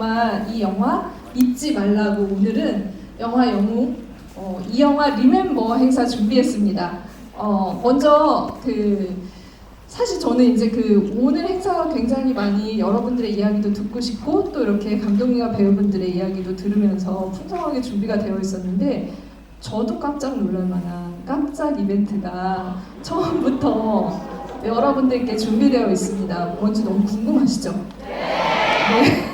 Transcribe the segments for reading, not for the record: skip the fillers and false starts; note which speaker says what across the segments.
Speaker 1: 정말 이 영화 잊지 말라고 오늘은 영화 영웅 이 영화 리멤버 행사 준비했습니다. 먼저 사실 저는 이제 오늘 행사가 굉장히 많이 여러분들의 이야기도 듣고 싶고 또 이렇게 감독님과 배우분들의 이야기도 들으면서 풍성하게 준비가 되어 있었는데 저도 깜짝 놀랄 만한 깜짝 이벤트가 처음부터 여러분들께 준비되어 있습니다. 뭔지 너무 궁금하시죠? 네.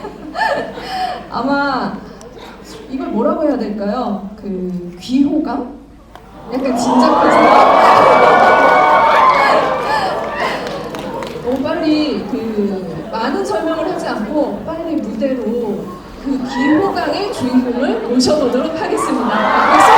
Speaker 1: 아마 이걸 뭐라고 해야 될까요? 귀호감? 약간 진작해서 빨리 많은 설명을 하지 않고 빨리 무대로 귀호강의 주인공을 모셔보도록 하겠습니다. 박수!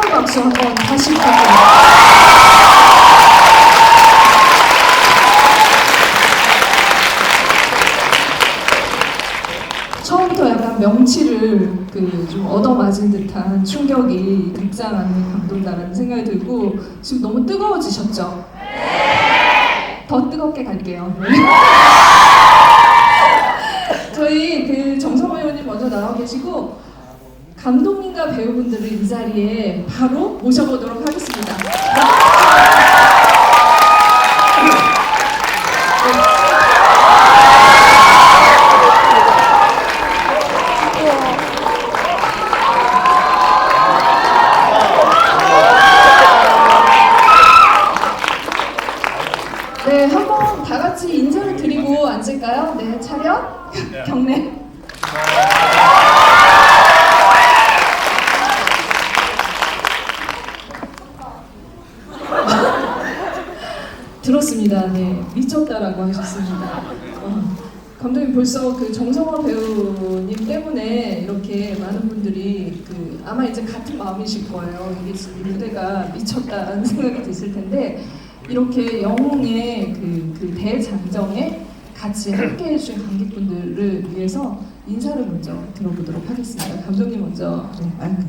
Speaker 1: 박수 한번 다시 부탁드립니다. 처음부터 약간 명치를 좀 얻어맞은 듯한 충격이 극장하는 감동다라는 생각이 들고 지금 너무 뜨거워지셨죠? 네! 더 뜨겁게 갈게요. 저희 정성호 의원님 먼저 나와 계시고 감독님과 배우분들을 이 자리에 바로 모셔보도록 하겠습니다. 네, 한번 다 같이 인사를 드리고 앉을까요? 네, 차렷, 경례. 들었습니다. 네, 미쳤다라고 하셨습니다. 감독님 벌써 정성화 배우님 때문에 이렇게 많은 분들이 아마 이제 같은 마음이실 거예요. 이게 이 무대가 미쳤다라는 생각이 드실 텐데 이렇게 영웅의 대장정에 같이 함께 해주신 관객분들을 위해서 인사를 먼저 들어보도록 하겠습니다. 감독님 먼저 마이크.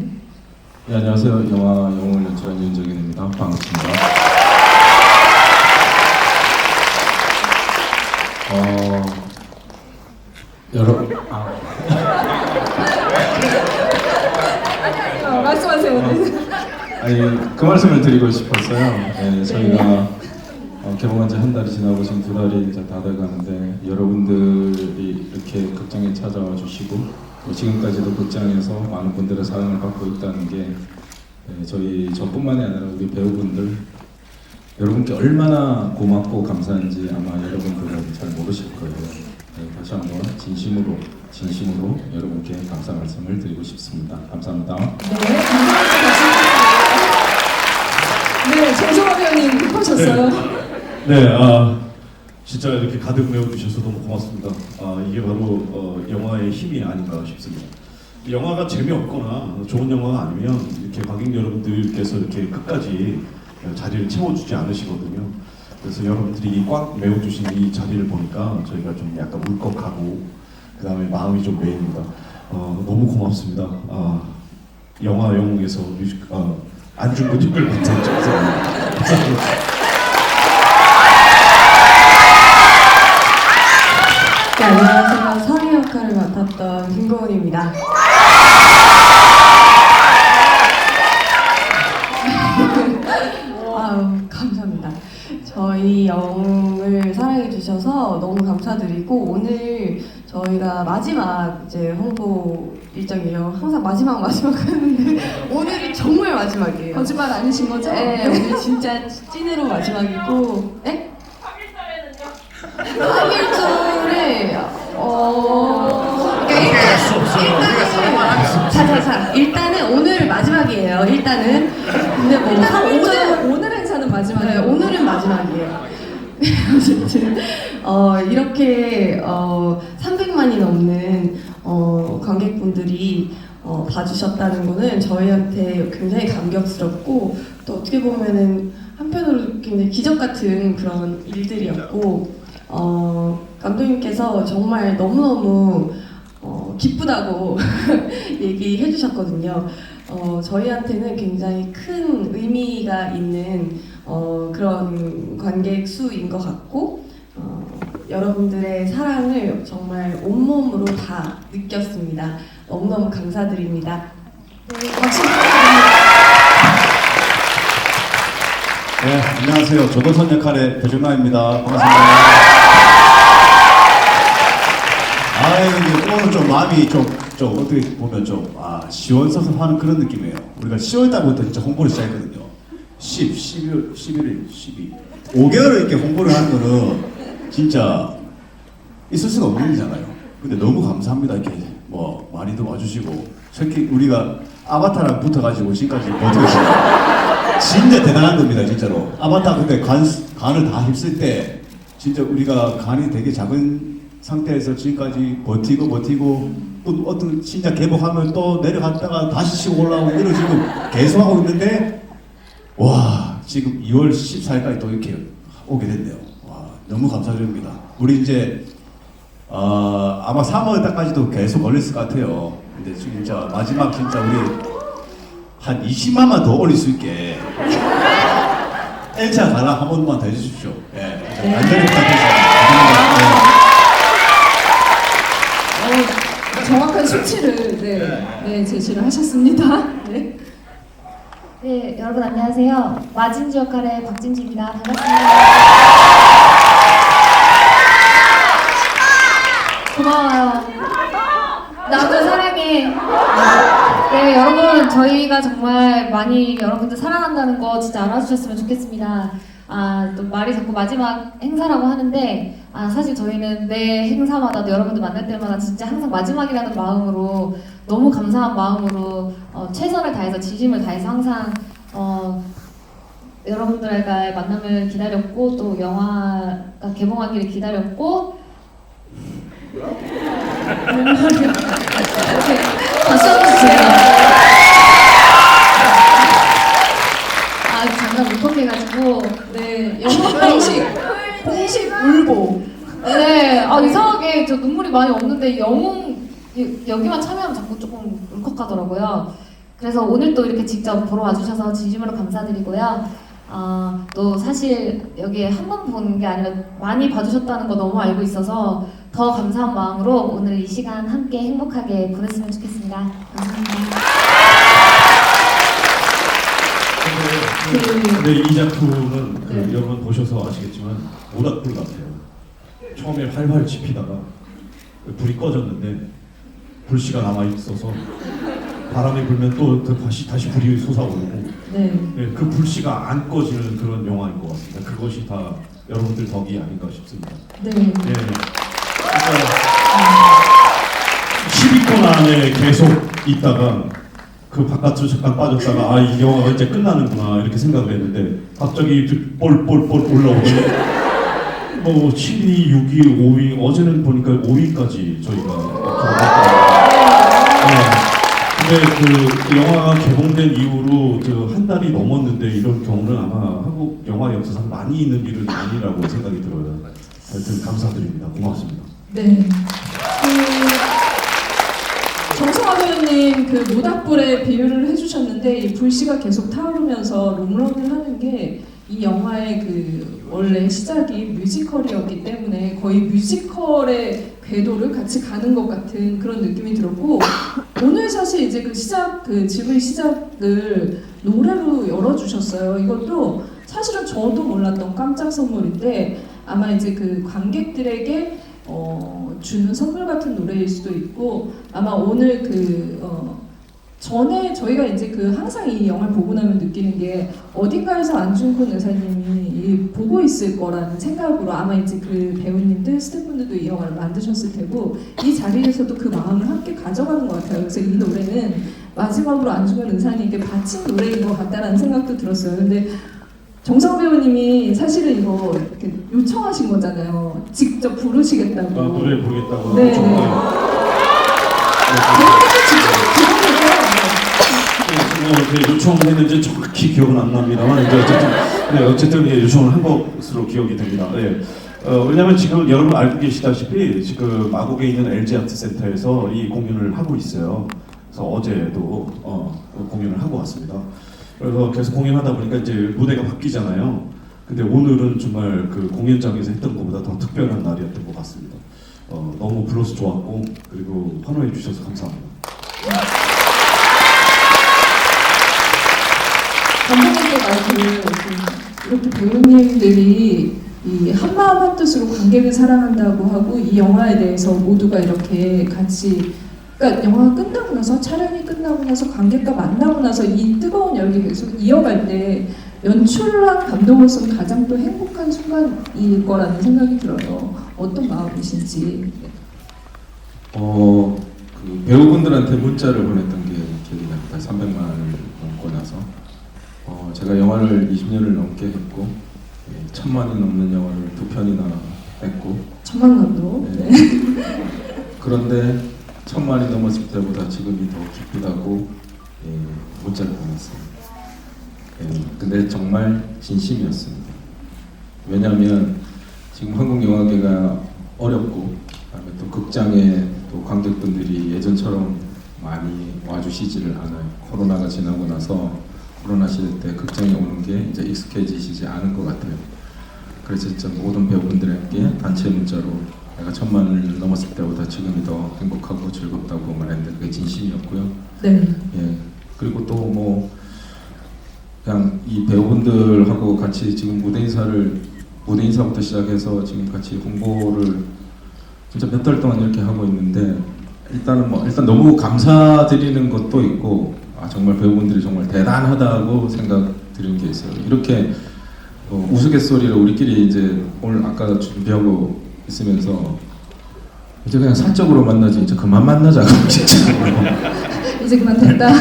Speaker 2: 네, 안녕하세요. 영화 영웅을 연출한 윤정현입니다. 반갑습니다. 여러분,
Speaker 1: 말씀하세요.
Speaker 2: 아니 그 말씀을 드리고 싶었어요. 네, 저희가 개봉한 지 한 달이 지나고 지금 2달이 이제 다 돼가는데 여러분들이 이렇게 극장에 찾아와 주시고 지금까지도 극장에서 많은 분들의 사랑을 받고 있다는 게 저뿐만이 아니라 우리 배우분들 여러분께 얼마나 고맙고 감사한지 아마 여러분들은 잘 모르실 거예요. 네, 다시 한번 진심으로 여러분께 감사 말씀을 드리고 싶습니다. 감사합니다.
Speaker 1: 네, 감사합니다. 네, 정성화 배우님 급하셨어요?
Speaker 3: 네, 진짜 이렇게 가득 메워주셔서 너무 고맙습니다. 이게 바로 영화의 힘이 아닌가 싶습니다. 영화가 재미없거나 좋은 영화가 아니면 이렇게 관객 여러분들께서 이렇게 끝까지 자리를 채워주지 않으시거든요. 그래서 여러분들이 꽉 메워주신 이 자리를 보니까 저희가 좀 약간 울컥하고 그 다음에 마음이 좀 메입니다. 너무 고맙습니다. 영화 영웅에서 안중근 특별 감사합니다.
Speaker 4: 네, 안녕하세요. 선희 역할을 맡았던 김고은입니다. 감사합니다. 저희 영웅을 사랑해 주셔서 너무 감사드리고 오늘 저희가 마지막 이제 홍보 일정이에요. 항상 마지막 하는데 오늘이 정말 마지막이에요.
Speaker 1: 거짓말 아니신 거죠?
Speaker 4: 네, 오늘 진짜 찐으로 마지막이고. 네? 3일절에 일단은 오늘 마지막이에요. 일단은 근데 뭐 3일절
Speaker 1: 오늘 행사는 마지막이에요.
Speaker 4: 네, 오늘은 마지막이에요. 어쨌든 이렇게 300만이 넘는 관객분들이 봐주셨다는 거는 저희한테 굉장히 감격스럽고 또 어떻게 보면은 한편으로 굉장히 기적 같은 그런 일들이었고 감독님께서 정말 너무너무 기쁘다고 얘기해 주셨거든요. 저희한테는 굉장히 큰 의미가 있는 그런 관객 수인 것 같고 여러분들의 사랑을 정말 온몸으로 다 느꼈습니다. 너무너무 감사드립니다.
Speaker 1: 네, 박수 부탁드립니다.
Speaker 5: 네, 안녕하세요. 조도선 역할의 배준마입니다. 반갑습니다. 이게 오늘 좀 마음이 좀 어떻게 보면 시원서서하는 그런 느낌이에요. 우리가 10월달부터 진짜 홍보를 시작했거든요. 11월, 11일, 12. 5개월을 이렇게 홍보를 하는 거는 진짜 있을 수가 없는 일이잖아요. 근데 너무 감사합니다. 이렇게 뭐 많이들 와주시고 특히 우리가 아바타랑 붙어가지고 지금까지 버티고 있어요. 진짜 대단한 겁니다, 진짜로. 아바타 그때 간을 다 휩쓸 때 진짜 우리가 간이 되게 작은 상태에서 지금까지 버티고 또 어떤 신작 개봉하면 또 내려갔다가 다시 치고 올라오고 이런 지금 계속 하고 있는데 와 지금 2월 14일까지 또 이렇게 오게 됐네요. 와 너무 감사드립니다. 우리 이제 아마 3월 달까지도 계속 걸렸을 것 같아요. 근데 진짜 마지막 진짜 우리 한 20만만 더 올릴 수 있게 L차 관람 한 번만 더 해주십시오. 예, 간절히 부탁드립니다.
Speaker 1: 정확한 수치를 제시를 하셨습니다. 네.
Speaker 6: 네, 여러분 안녕하세요. 마진지 역할의 박진지입니다. 반갑습니다. 고마워요. 나도 사랑해. 네, 여러분 저희가 정말 많이 여러분들 사랑한다는 거 진짜 알아주셨으면 좋겠습니다. 또 말이 자꾸 마지막 행사라고 하는데 사실 저희는 매 행사마다 여러분들 만날 때마다 진짜 항상 마지막이라는 마음으로 너무 감사한 마음으로 최선을 다해서 진심을 다해서 항상 여러분들과의 만남을 기다렸고 또 영화가 개봉하기를 기다렸고 이렇게 다시 한번 주세요. 장난 울컥해가지고
Speaker 1: 네, 영화 공식 울보.
Speaker 6: 네, 이상하게 저 눈물이 많이 없는데 여기만 참여하면 자꾸 조금 울컥하더라고요. 그래서 오늘 또 이렇게 직접 보러 와주셔서 진심으로 감사드리고요. 또 사실 여기에 한 번 보는 게 아니라 많이 봐주셨다는 거 너무 알고 있어서 더 감사한 마음으로 오늘 이 시간 함께 행복하게 보냈으면 좋겠습니다. 감사합니다.
Speaker 3: 근데 이 작품은
Speaker 1: 네.
Speaker 3: 여러분 보셔서 아시겠지만 모닥불 같아요. 처음에 활활 지피다가 불이 꺼졌는데 불씨가 남아 있어서 바람이 불면 또 다시 불이 솟아오르고
Speaker 1: 네.
Speaker 3: 네, 그 불씨가 안 꺼지는 그런 영화인 것 같습니다. 그것이 다 여러분들 덕이 아닌가 싶습니다.
Speaker 1: 네.
Speaker 3: 네. 그러니까 10위권 안에 계속 있다가 그 바깥으로 잠깐 빠졌다가 이 영화가 이제 끝나는구나 이렇게 생각을 했는데 갑자기 볼볼볼 올라오더니 뭐 7위, 6위, 5위 어제는 보니까 5위까지 저희가 근데 그 영화가 개봉된 이후로 한 달이 넘었는데 이런 경우는 아마 한국 영화 역사상 많이 있는 일은 아니라고 생각이 들어요. 하여튼 감사드립니다. 고맙습니다.
Speaker 1: 네. 정성화 배우님 그 모닥불에 비유를 해주셨는데 이 불씨가 계속 타오르면서 롱런을 하는 게 이 영화의 그 원래 시작이 뮤지컬이었기 때문에 거의 뮤지컬의 궤도를 같이 가는 것 같은 그런 느낌이 들었고 오늘 사실 이제 그 지브리 시작을 노래로 열어주셨어요. 이것도 사실은 저도 몰랐던 깜짝 선물인데 아마 이제 그 관객들에게 주는 선물 같은 노래일 수도 있고 아마 오늘 전에 저희가 이제 항상 이 영화를 보고 나면 느끼는 게 어딘가에서 안중근 의사님이 보고 있을 거라는 생각으로 아마 이제 그 배우님들 스태프분들도 이 영화를 만드셨을 테고 이 자리에서도 그 마음을 함께 가져가는 것 같아요. 그래서 이 노래는 마지막으로 안중근 의사님께 바친 노래인 것 같다라는 생각도 들었어요. 근데 정성 배우님이 사실은 이거 이렇게 요청하신 거잖아요. 직접 부르시겠다고.
Speaker 3: 노래 부르겠다고
Speaker 1: 네.
Speaker 3: 정말 이렇게 요청했는지 정확히 기억은 안 납니다만 이제 어쨌든 예, 요청을 한 것으로 기억이 됩니다. 예. 왜냐하면 지금 여러분 알고 계시다시피 지금 마곡에 있는 LG 아트센터에서 이 공연을 하고 있어요. 그래서 어제도 공연을 하고 왔습니다. 그래서 계속 공연하다 보니까 이제 무대가 바뀌잖아요. 근데 오늘은 정말 그 공연장에서 했던 것보다 더 특별한 날이었던 것 같습니다. 너무 불러서 좋았고 그리고 환호해 주셔서 감사합니다.
Speaker 1: 감독님의 말씀을 이렇게 배우님들이 이 한마음 한뜻으로 관객을 사랑한다고 하고 이 영화에 대해서 모두가 이렇게 같이, 그러니까 영화가 끝나고 나서, 촬영이 끝나고 나서, 관객과 만나고 나서 이 뜨거운 열기 계속 이어갈 때 연출한 감독으로서는 가장 또 행복한 순간일 거라는 생각이 들어요. 어떤 마음이신지.
Speaker 2: 그 배우분들한테 문자를 보냈던 게 기억이 납니다. 300만 원을 넘고 나서 제가 영화를 20년을 넘게 했고 1000만이 넘는 영화를 2편이나 했고
Speaker 1: 천만감도.
Speaker 2: 네. 그런데 1000만이 넘었을 때보다 지금이 더 기쁘다고 문자를 보냈어요. 근데 정말 진심이었습니다. 왜냐하면 지금 한국 영화계가 어렵고 그다음에 또 극장에 또 관객분들이 예전처럼 많이 와주시지를 않아요. 코로나가 지나고 나서 코로나 시대 때 극장에 오는 게 이제 익숙해지시지 않은 것 같아요. 그래서 진짜 모든 배우분들에게 단체 문자로 내가 1000만을 넘었을 때보다 지금이 더 행복하고 즐겁다고 말했는데 그게 진심이었고요.
Speaker 1: 네.
Speaker 2: 예. 그리고 또 뭐 그냥 이 배우분들하고 같이 지금 무대 인사부터 시작해서 지금 같이 홍보를 진짜 몇 달 동안 이렇게 하고 있는데 일단 너무 감사드리는 것도 있고 정말 배우분들이 정말 대단하다고 생각드리는 게 있어요. 이렇게 우스갯소리를 우리끼리 이제 오늘 아까 준비하고 있으면서 이제 그냥 사적으로 만나지 이제 그만 만나자고 진짜
Speaker 1: 이제 그만 됐다.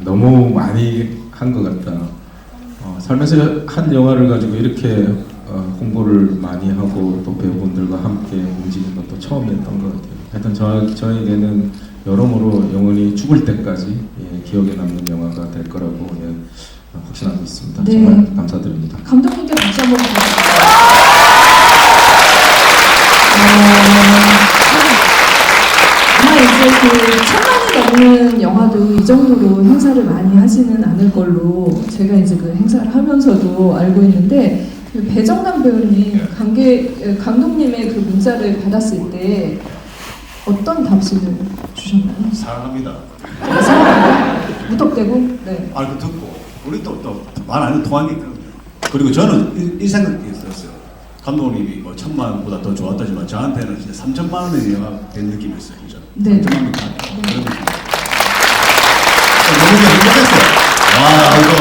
Speaker 2: 너무 많이 한 것 같다. 살면서 한 영화를 가지고 이렇게 홍보를 많이 하고 또 배우분들과 함께 움직이는 것도 처음이었던 것 같아요. 하여튼 저에게는 여러모로 영원히 죽을 때까지 기억에 남는 영화가 될 거라고 확신하고 있습니다.
Speaker 1: 네.
Speaker 2: 정말 감사드립니다.
Speaker 1: 감독님께 박수 한번 부탁드립니다. 아마 이제 그 1000만이 넘는 영화도 이 정도로 행사를 많이 하지는 않을 걸로 제가 이제 그 행사를 하면서도 알고 있는데 그 배정남 배우님 감독님의 그 문자를 받았을 때 어떤 답신을 주셨나요?
Speaker 5: 사랑합니다.
Speaker 1: 사랑합니다. 무턱대고? 네.
Speaker 5: 그 듣고 우리 또 말 안 해도 통한 게 있거든요. 그리고 저는 이 생각이 들었어요. 감독님이 뭐 1000만보다 더 좋았다지만 저한테는 진짜 3000만 원의 영화 된 느낌이었어요. 진짜.
Speaker 1: 네.
Speaker 5: 3000만 원 그런 느낌. 너무 행복했어요. 와 이거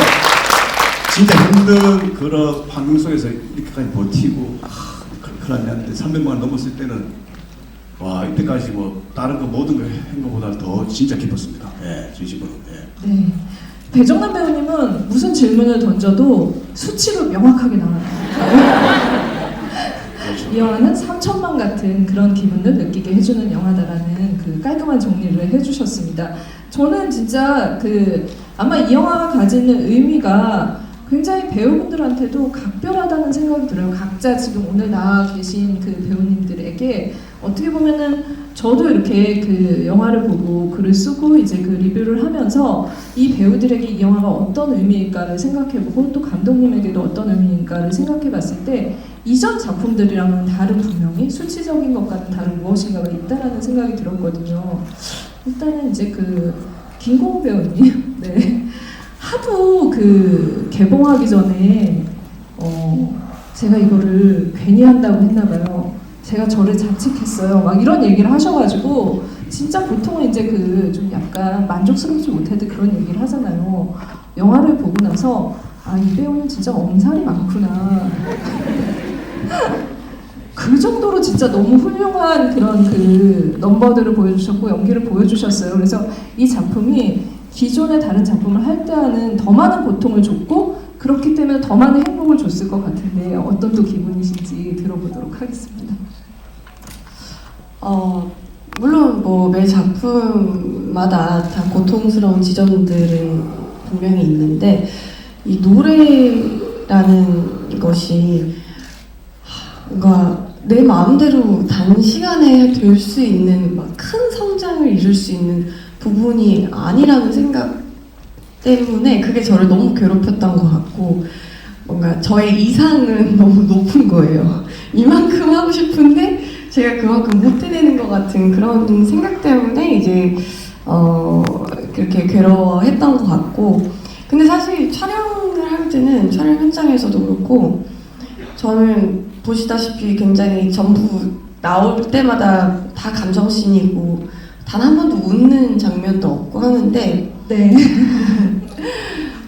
Speaker 5: 진짜 힘든 그런 환경 속에서 이렇게까지 버티고 큰일 났는데 300만 원 넘었을 때는 와 이때까지 뭐 다른 거 모든 걸 한 것보다 더 진짜 기뻤습니다. 예, 진심으로. 예.
Speaker 1: 네. 배정남 배우님은 무슨 질문을 던져도 수치로 명확하게 나와요. 이 영화는 3000만 같은 그런 기분을 느끼게 해주는 영화다라는 그 깔끔한 정리를 해주셨습니다. 저는 진짜 아마 이 영화가 가지는 의미가 굉장히 배우분들한테도 각별하다는 생각이 들어요. 각자 지금 오늘 나와 계신 그 배우님들에게 어떻게 보면은 저도 이렇게 그 영화를 보고 글을 쓰고 이제 그 리뷰를 하면서 이 배우들에게 이 영화가 어떤 의미일까를 생각해보고 또 감독님에게도 어떤 의미일까를 생각해봤을 때 이전 작품들이랑은 다른 분명히 수치적인 것과는 다른 무엇인가가 있다라는 생각이 들었거든요. 일단은 이제 그 김고은 배우님, 네. 하도 그 개봉하기 전에 제가 이거를 괜히 한다고 했나봐요. 제가 저를 자책했어요. 막 이런 얘기를 하셔가지고 진짜 보통은 이제 그 좀 약간 만족스럽지 못해도 그런 얘기를 하잖아요. 영화를 보고 나서 이 배우는 진짜 엄살이 많구나. 그 정도로 진짜 너무 훌륭한 그런 그 넘버들을 보여주셨고 연기를 보여주셨어요. 그래서 이 작품이 기존의 다른 작품을 할 때와는 더 많은 고통을 줬고 그렇기 때문에 더 많은 행복을 줬을 것 같은데 어떤 또 기분이신지 들어보도록 하겠습니다.
Speaker 4: 물론 뭐 매 작품마다 다 고통스러운 지점들은 분명히 있는데 이 노래라는 것이 뭔가 내 마음대로 단시간에 될 수 있는 막 큰 성장을 이룰 수 있는 부분이 아니라는 생각 때문에 그게 저를 너무 괴롭혔던 것 같고 뭔가 저의 이상은 너무 높은 거예요. 이만큼 하고 싶은데 제가 그만큼 못 해내는 것 같은 그런 생각 때문에 이제 그렇게 괴로워했던 것 같고 근데 사실 촬영을 할 때는 촬영 현장에서도 그렇고 저는 보시다시피 굉장히 전부 나올 때마다 다 감정씬이고 단 한 번도 웃는 장면도 없고 하는데
Speaker 1: 네.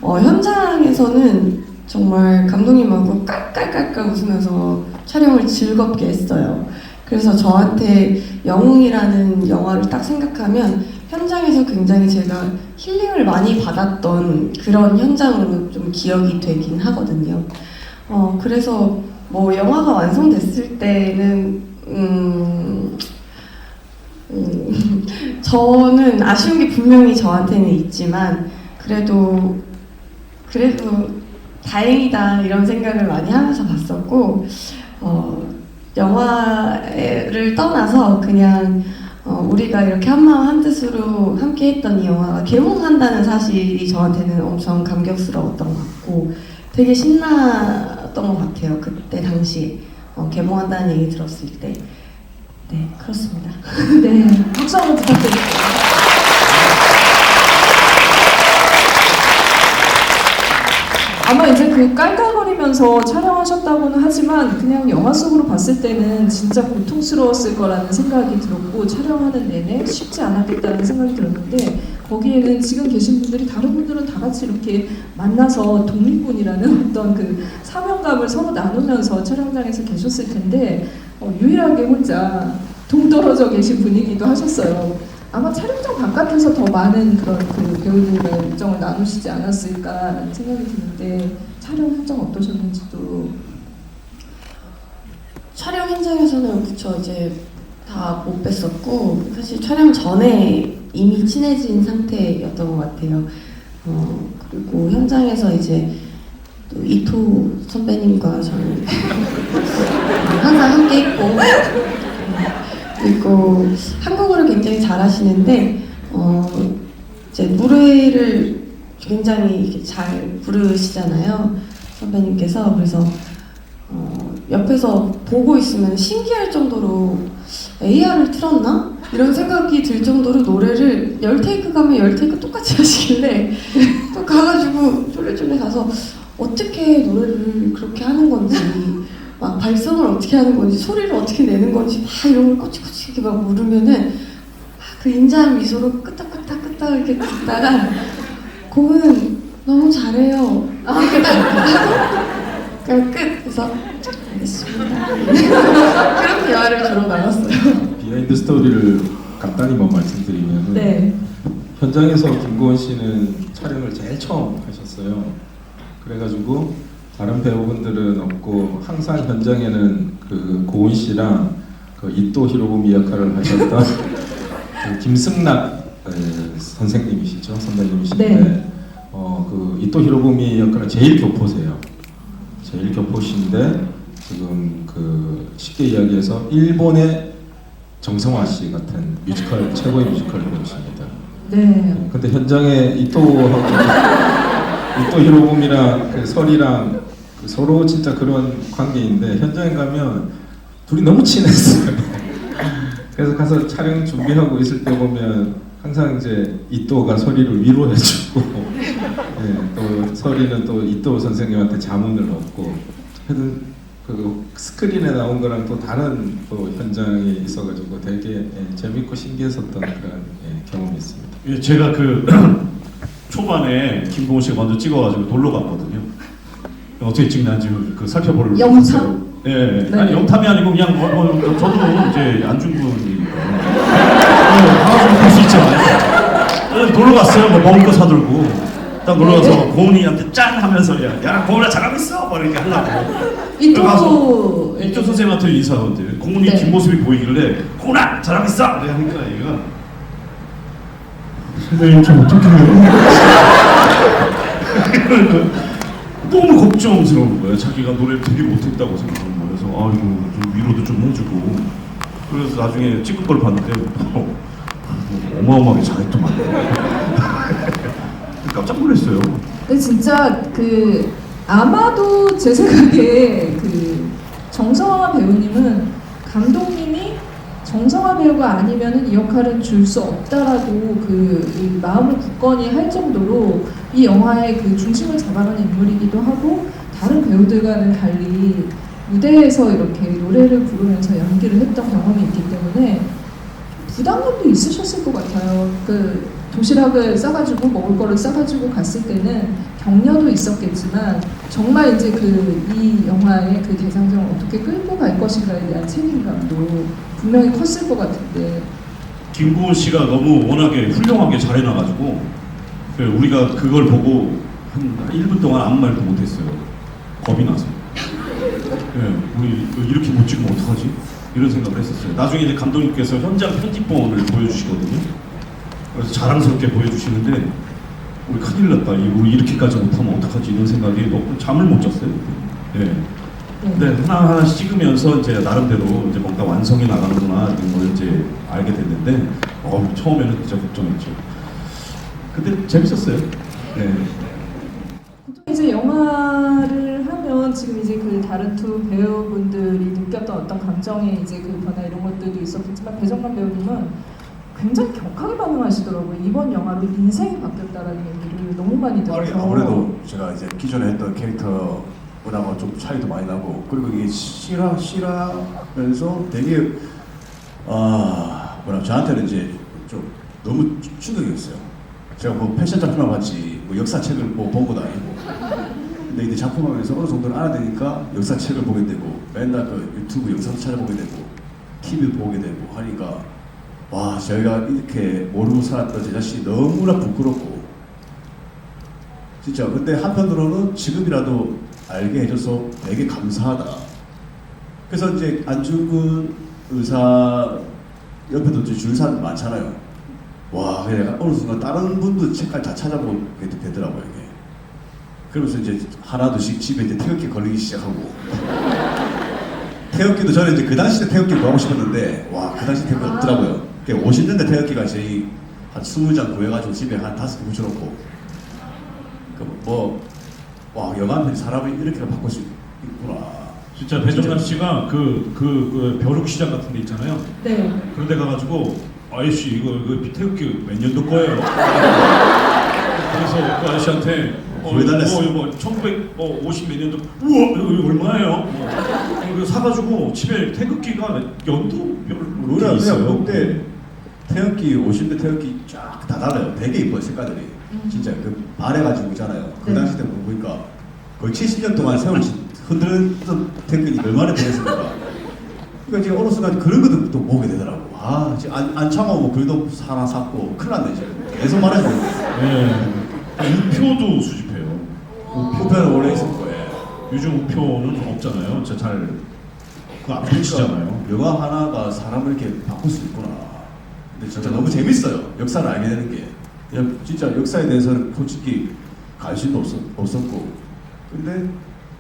Speaker 4: 현장에서는 정말 감독님하고 깔깔깔깔 웃으면서 촬영을 즐겁게 했어요. 그래서 저한테 영웅이라는 영화를 딱 생각하면 현장에서 굉장히 제가 힐링을 많이 받았던 그런 현장으로 좀 기억이 되긴 하거든요. 그래서 뭐 영화가 완성됐을 때는 저는 아쉬운 게 분명히 저한테는 있지만 그래도 다행이다 이런 생각을 많이 하면서 봤었고 영화를 떠나서 그냥 우리가 이렇게 한마음 한뜻으로 함께했던 이 영화가 개봉한다는 사실이 저한테는 엄청 감격스러웠던 것 같고 되게 신났던 것 같아요. 그때 당시 개봉한다는 얘기 들었을 때. 네, 그렇습니다.
Speaker 1: 네, 박수 한번 부탁드릴게요. 아마 이제 그 깔깔거리면서 촬영하셨다고는 하지만 그냥 영화 속으로 봤을 때는 진짜 고통스러웠을 거라는 생각이 들었고 촬영하는 내내 쉽지 않았겠다는 생각이 들었는데 거기에는 지금 계신 분들이 다른 분들은 다 같이 이렇게 만나서 독립군이라는 어떤 그 사명감을 서로 나누면서 촬영장에서 계셨을 텐데 유일하게 혼자 동떨어져 계신 분이기도 하셨어요. 아마 촬영장 바깥에서 더 많은 그런 그 배우들과 일정을 나누시지 않았을까라는 생각이 드는데 촬영 현장 어떠셨는지도.
Speaker 4: 촬영 현장에서는 그쵸 이제 다 못 뵀었고 사실 촬영 전에 이미 친해진 상태였던 것 같아요. 그리고 현장에서 이제 또 이토 선배님과 저는 항상 함께 있고 그리고 한국어를 굉장히 잘하시는데 이제 노래를 굉장히 이렇게 잘 부르시잖아요 선배님께서. 그래서 옆에서 보고 있으면 신기할 정도로 AR을 틀었나? 이런 생각이 들 정도로 노래를 10테이크 가면 10테이크 똑같이 하시길래 또 가가지고 쫄래쫄래 가서 어떻게 노래를 그렇게 하는 건지 막 발성을 어떻게 하는 건지 소리를 어떻게 내는 건지 막 이런 걸 꼬치꼬치 이렇게 막 물으면은 그 인자한 미소로 끄덕끄덕 이렇게 듣다가 곡은 너무 잘해요 이렇게 딱 하고 그냥 끝. 그래서 알겠습니다. 그렇게 영화를 주로 나갔어요.
Speaker 2: 비하인드 스토리를 간단히만 말씀드리면
Speaker 1: 네.
Speaker 2: 현장에서 김고은 씨는 촬영을 제일 처음 하셨어요. 그래가지고 다른 배우분들은 없고 항상 현장에는 그 고은 씨랑 그 이토 히로부미 역할을 하셨던 그 김승락 선생님이시죠, 선배님이신데
Speaker 1: 네.
Speaker 2: 그 이토 히로부미 역할은 제일 교포세요. 제일 교포신데 지금 그 쉽게 이야기해서 일본의 정성화 씨 같은 뮤지컬 최고의 뮤지컬 배우십니다.
Speaker 1: 네.
Speaker 2: 근데 현장에 이토하고 이토 히로부미랑 그 설이랑 그 서로 진짜 그런 관계인데 현장에 가면 둘이 너무 친했어요. 그래서 가서 촬영 준비하고 있을 때 보면 항상 이제 이토가 설이를 위로해주고 또 설이는 또 이토 선생님한테 자문을 얻고 하여튼 그 스크린에 나온 거랑 또 다른 또 현장이 있어가지고 되게 재밌고 신기했었던 그런 경험이 있습니다.
Speaker 3: 예, 제가 그 초반에 김고은 씨가 먼저 찍어가지고 놀러 갔거든요. 어떻게 찍는지 그 살펴보려고.
Speaker 1: 영참?
Speaker 3: 예,
Speaker 1: 네.
Speaker 3: 아니 영탐이 아니고 그냥 저도 이제 안중근이니까 가서 볼 수 있잖아요. 놀러 갔어요. 뭐 먹을 거 사들고 딱 놀러 가서 고은이한테 짠 하면서 야 고은아 잘하고 있어, 뭐 이렇게 하려고.
Speaker 1: 이토
Speaker 3: 이쪽 선생님한테 인사하는데 고은이
Speaker 1: 네.
Speaker 3: 뒷모습이 보이길래 고은아 잘하고 있어. 내가 하니까 얘가 선생님 좀 어떻게 해요? 걱정스러운 거예요. 자기가 노래를 되게 못했다고 생각하는 거예요. 그래서 아 이거 좀 위로도 좀 해주고. 그래서 나중에 찍은 걸 봤는데 어마어마하게 잘했더만. 깜짝 놀랐어요.
Speaker 1: 근데 진짜 그 아마도 제 생각에 그 정성화 배우님은 감독님이 정성화 배우가 아니면은 이 역할은 줄 수 없다라고 이 마음을 굳건히 할 정도로 이 영화의 그 중심을 잡아가는 인물이기도 하고 다른 배우들과는 달리 무대에서 이렇게 노래를 부르면서 연기를 했던 경험이 있기 때문에 부담감도 있으셨을 것 같아요. 그 도시락을 싸가지고 먹을 거를 싸가지고 갔을 때는 격려도 있었겠지만 정말 이제 이 영화의 그 대상점을 어떻게 끌고 갈 것인가에 대한 책임감도 분명히 컸을 것 같은데.
Speaker 3: 김고은 씨가 너무 워낙에 훌륭하게 잘해놔가지고 우리가 그걸 보고 한 1분 동안 아무 말도 못했어요. 겁이 나서. 우리 이렇게 못 찍으면 어떡하지? 이런 생각을 했었어요. 나중에 이제 감독님께서 현장 편집본을 보여주시거든요. 그래서 자랑스럽게 보여주시는데 우리 큰일 났다. 우리 이렇게까지 못하면 어떡하지? 이런 생각이 너무 잠을 못 잤어요. 근데 하나하나씩 찍으면서 이제 나름대로 이제 뭔가 완성이 나가는구나 이런 걸 이제 알게 됐는데 처음에는 진짜 걱정했죠. 근데 재밌었어요.
Speaker 1: 이제 영화를 하면 지금 이제 그 다른 두 배우분들이 느꼈던 어떤 감정의 이제 그 변화 이런 것들도 있었겠지만 배정남 배우님은 굉장히 격하게 반응하시더라고요. 이번 영화로 인생이 바뀌었다라는 얘기를 너무 많이 들어서.
Speaker 5: 아무래도 제가 이제 기존에 했던 캐릭터보다는 좀 차이도 많이 나고 그리고 이게 실하면서 되게 저한테는 이제 좀 너무 충격이었어요. 제가 뭐 패션 작품만 봤지 뭐 역사책을 뭐 본 것도 아니고 근데 이제 작품하면서 어느 정도는 알아되니까 역사책을 보게 되고 맨날 그 유튜브 영상 찾아보게 되고 TV 보게 되고 하니까 와 저희가 이렇게 모르고 살았던 제 자신이 너무나 부끄럽고 진짜 근데 한편으로는 지금이라도 알게 해줘서 되게 감사하다. 그래서 이제 안중근 의사 옆에도 이제 주는 사람 많잖아요. 와, 그냥 어느 순간 다른 분도 책까지 다 찾아보게 되더라고요, 이게. 그러면서 이제 하나둘씩 집에 이제 태극기 걸리기 시작하고. 태극기도 저는 이제 그 당시에 태극기 구하고 싶었는데, 와, 그 당시 태극기 없더라고요. 50년대 태극기가 저희 한 20장 구해가지고 집에 한 5개 붙여놓고. 와, 영화는 사람이 이렇게 바꿀 수 있구나.
Speaker 3: 진짜 배정남 씨가 그 벼룩시장 같은 데 있잖아요.
Speaker 1: 네.
Speaker 3: 그런 데 가가지고 아저씨 이거 태극기 몇 년도 거예요? 그래서 그 아저씨한테
Speaker 5: 왜 달랬어?
Speaker 3: 이거 1950 몇 년도 우와 이거 얼마예요? 그래서 사가지고 집에 태극기가 연도별로
Speaker 5: 우리가
Speaker 3: 있어요.
Speaker 5: 그때 태극기 50대 태극기 쫙 다 달라요. 되게 이뻐요 색깔들이. 진짜 그 발해가지고 있잖아요. 그
Speaker 1: 네.
Speaker 5: 당시 때 보니까 거의 70년 동안 세월 흔들던 태극기 얼마나 변했습니까? 그러니까 지금 어느 순간 그런 것도 또 보게 되더라고. 아, 지금 안 참아오고 글도 하나 샀고 큰일 났네 지금. 계속 말해주고
Speaker 3: 우표도 수집해요.
Speaker 5: 우표는 원래 있을 거예요.
Speaker 3: 요즘 우표는 없잖아요. 진짜 잘 그거 안 붙이잖아요.
Speaker 5: 영화 하나가 사람을 이렇게 바꿀 수 있구나. 근데 진짜 너무 재밌어요. 역사를 알게 되는 게. 그냥 진짜 역사에 대해서는 솔직히 관심도 없었고. 근데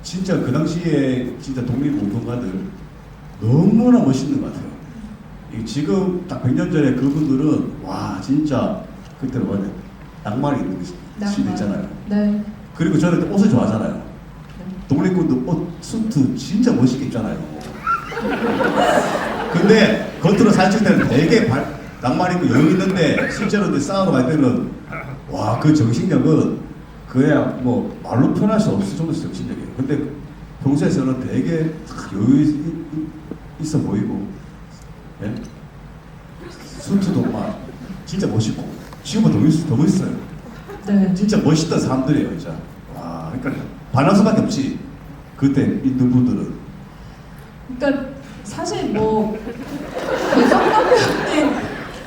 Speaker 5: 진짜 그 당시에 진짜 독립운동가들 너무나 멋있는 것 같아요. 지금 딱 100년 전에 그분들은 와 진짜 그때는 뭐냐 낭만이 있는 시대 있잖아요.
Speaker 1: 네.
Speaker 5: 그리고 저는 또 옷을 좋아하잖아요. 독립군도 옷 수트 진짜 멋있게 입잖아요. 근데 겉으로 살찔 때는 되게 낭만 있고 여유 있는데 실제로 이제 싸우러 갈 때는 와 그 정신력은 그야 뭐 말로 표현할 수 없을 정도의 정신력이에요. 근데 평소에서는 되게 여유 있어 보이고 예? 수트도 막 진짜 멋있고 지금은 더 멋있어요.
Speaker 1: 네.
Speaker 5: 진짜 멋있던 사람들이에요 진짜. 와 그러니까 반할 수밖에 없지 그때 있는 분들은.
Speaker 1: 그러니까 사실 뭐 배정남 배우님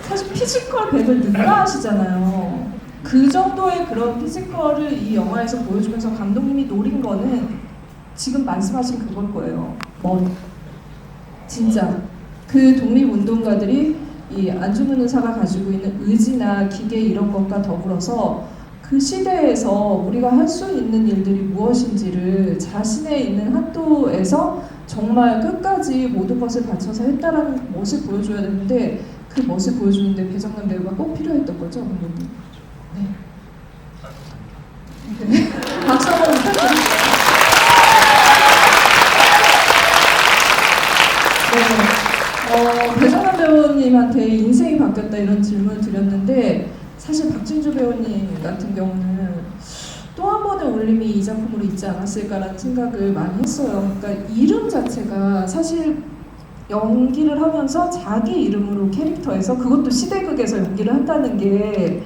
Speaker 1: 사실 피지컬 배들 능가하시잖아요. 그 정도의 그런 피지컬을 이 영화에서 보여주면서 감독님이 노린 거는 지금 말씀하신 그걸 거예요. 머리. 진짜 그 독립운동가들이 이 안중근 의사가 가지고 있는 의지나 기계 이런 것과 더불어서 그 시대에서 우리가 할 수 있는 일들이 무엇인지를 자신의 있는 한도에서 정말 끝까지 모든 것을 바쳐서 했다라는 멋을 보여줘야 되는데 그 멋을 보여주는데 배정남 배우가 꼭 필요했던 거죠, 감독님. 네. 네. 박수 한번 부탁드립니다. 네. 배정남 배우님한테 인생이 바뀌었다 이런 질문을 드렸는데 사실 박진주 배우님 같은 경우는 또 한 번의 울림이 이 작품으로 있지 않았을까라는 생각을 많이 했어요. 그러니까 이름 자체가 사실 연기를 하면서 자기 이름으로 캐릭터에서 그것도 시대극에서 연기를 한다는 게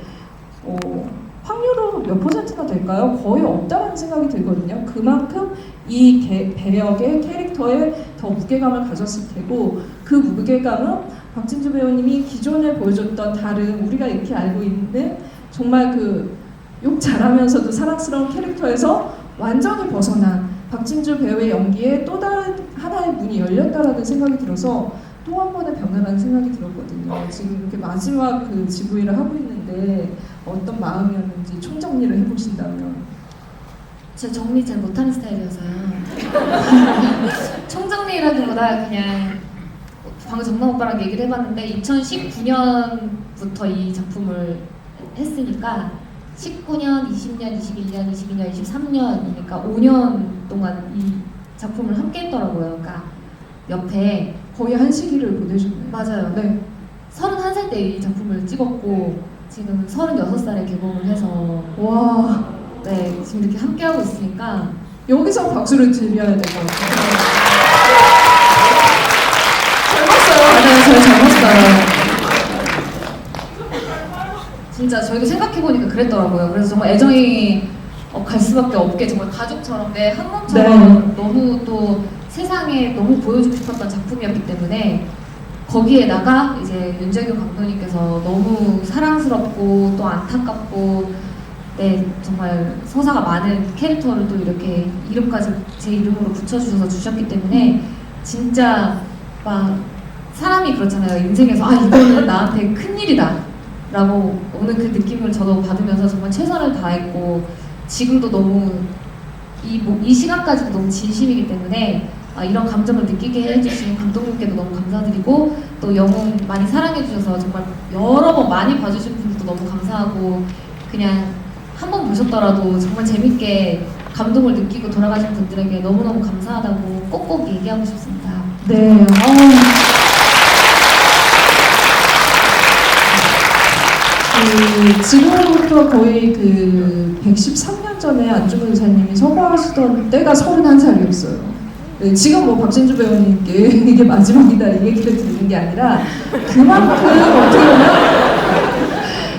Speaker 1: 확률로 몇 퍼센트나 될까요? 거의 없다는 생각이 들거든요. 그만큼 이 배역의 캐릭터에 더 무게감을 가졌을 테고 그 무게감은 박진주 배우님이 기존에 보여줬던 다른 우리가 이렇게 알고 있는 정말 그 욕 잘하면서도 사랑스러운 캐릭터에서 완전히 벗어난 박진주 배우의 연기에 또 다른 하나의 문이 열렸다라는 생각이 들어서 또 한 번의 변화라는 생각이 들었거든요. 지금 이렇게 마지막 그 GV를 하고 있는데 어떤 마음이었는지 총정리를 해보신다면.
Speaker 6: 제가 정리 잘 못하는 스타일이어서요. 총정리라기보다 그냥 방금 정남 오빠랑 얘기를 해봤는데 2019년부터 이 작품을 했으니까 19년, 20년, 21년, 22년, 23년이니까 5년 동안 이 작품을 함께 했더라고요. 그러니까 옆에
Speaker 1: 거의 한 시기를 보내셨네요.
Speaker 6: 맞아요.
Speaker 1: 네.
Speaker 6: 31살 때 이 작품을 찍었고 지금 36살에 개봉을 해서
Speaker 1: 와,
Speaker 6: 네 지금 이렇게 함께하고 있으니까
Speaker 1: 여기서 박수를 드려야 될 것 같아요. 젊었어요.
Speaker 6: 맞아요. 저희 젊었어요. 진짜 저희도 생각해보니까 그랬더라고요. 그래서 정말 애정이 갈 수밖에 없게 정말 가족처럼 내 한 몸처럼 너무 또 세상에 너무 보여주고 싶었던 작품이었기 때문에 거기에다가 이제 윤재규 감독님께서 너무 사랑스럽고 또 안타깝고 네 정말 서사가 많은 캐릭터를 또 이렇게 이름까지 제 이름으로 붙여주셔서 주셨기 때문에 진짜 막 사람이 그렇잖아요. 인생에서 아 이거는 나한테 큰일이다 라고 오늘 그 느낌을 저도 받으면서 정말 최선을 다했고 지금도 너무 이 시간까지도 너무 진심이기 때문에 이런 감정을 느끼게 해주신 감독님께도 너무 감사드리고 또 영웅 많이 사랑해주셔서 정말 여러 번 많이 봐주신 분들도 너무 감사하고 그냥 한 번 보셨더라도 정말 재밌게 감동을 느끼고 돌아가신 분들에게 너무너무 감사하다고 꼭꼭 얘기하고 싶습니다.
Speaker 1: 네. 지금으로부터 거의 그 113년 전에 안중근 의사님이 서거하시던 때가 31살이었어요. 네, 지금 뭐 박진주 배우님께 이게 마지막이다 이 얘기를 드리는 게 아니라 그만큼 어떻게 보면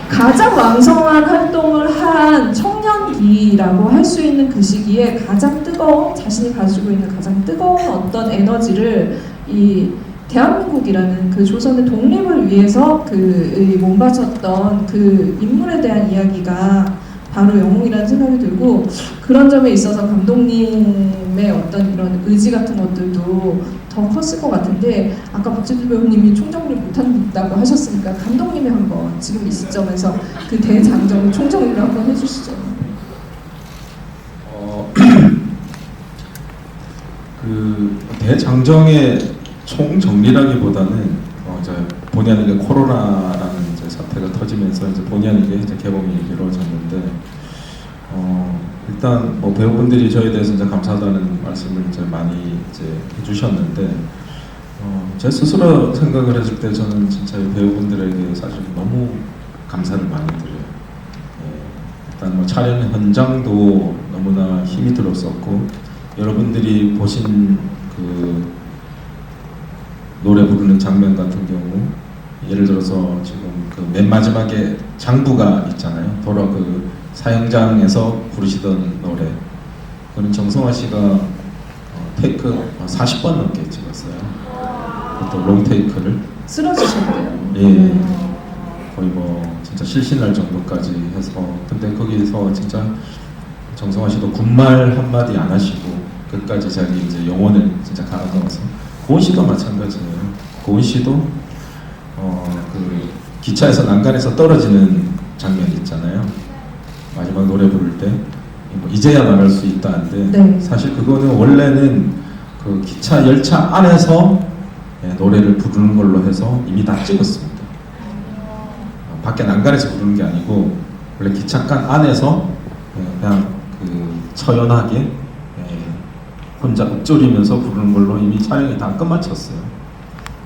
Speaker 1: 가장 왕성한 활동을 한 청년기라고 할 수 있는 그 시기에 가장 뜨거운 자신이 가지고 있는 가장 뜨거운 어떤 에너지를 이 대한민국이라는 그 조선의 독립을 위해서 그 몸바쳤던 그 인물에 대한 이야기가 바로 영웅이라는 생각이 들고 그런 점에 있어서 감독님의 어떤 이런 의지 같은 것들도 더 컸을 것 같은데 아까 박진주 배우님이 총정리 못한다고 하셨으니까 감독님이 한번 지금 이 시점에서 그 대장정을 총정리를 한번 해주시죠.
Speaker 2: 그 대장정의 총정리라기보다는 이제 본의 아니게 코로나라는 이제 사태가 터지면서 이제 본의 아니게 이제 개봉이 이루어졌는데 일단 뭐 배우분들이 저에 대해서 이제 감사하다는 말씀을 이제 많이 이제 해주셨는데 제 스스로 생각을 했을 때 저는 진짜 이 배우분들에게 사실 너무 감사를 많이 드려요. 일단 뭐 촬영 현장도 너무나 힘이 들었었고 여러분들이 보신 그 노래 부르는 장면 같은 경우 예를 들어서 지금 그 맨 마지막에 장부가 있잖아요. 도로 그 사형장에서 부르시던 노래 그는 정성화 씨가 테이크 40번 넘게 찍었어요. 또 롱 테이크를
Speaker 1: 쓰러지셨대요.
Speaker 2: 예 거의 뭐 진짜 실신할 정도까지 해서 근데 거기서 진짜 정성화 씨도 군말 한마디 안 하시고 끝까지 자기 이제 영혼을 진짜 갈아 넣어서 고은 씨도 마찬가지예요. 고은 씨도 그 기차에서 난간에서 떨어지는 장면 있잖아요. 마지막 노래 부를 때 뭐 이제야 말할 수 있다는데
Speaker 1: 네.
Speaker 2: 사실 그거는 원래는 그 기차 열차 안에서 노래를 부르는 걸로 해서 이미 다 찍었습니다. 밖에 난간에서 부르는 게 아니고 원래 기차칸 안에서 그냥 그 처연하게 혼자 읊조리면서 부르는 걸로 이미 촬영이 다 끝마쳤어요.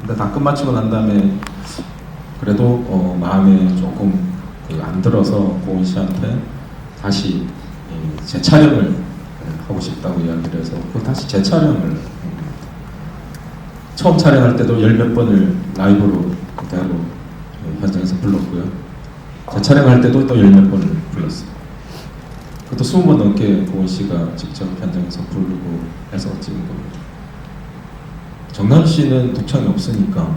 Speaker 2: 근데 다 끝마치고 난 다음에 그래도 마음에 조금 안 들어서 고은 씨한테 다시 재촬영을 하고 싶다고 이야기를 해서 다시 재촬영을 처음 촬영할 때도 열 몇 번을 라이브로 그대로 현장에서 불렀고요. 재촬영할 때도 또 열 몇 번을 불렀어요. 그것도 20번 넘게 고은 씨가 직접 현장에서 부르고 해서 찍은 겁니다. 정남 씨는 독창이 없으니까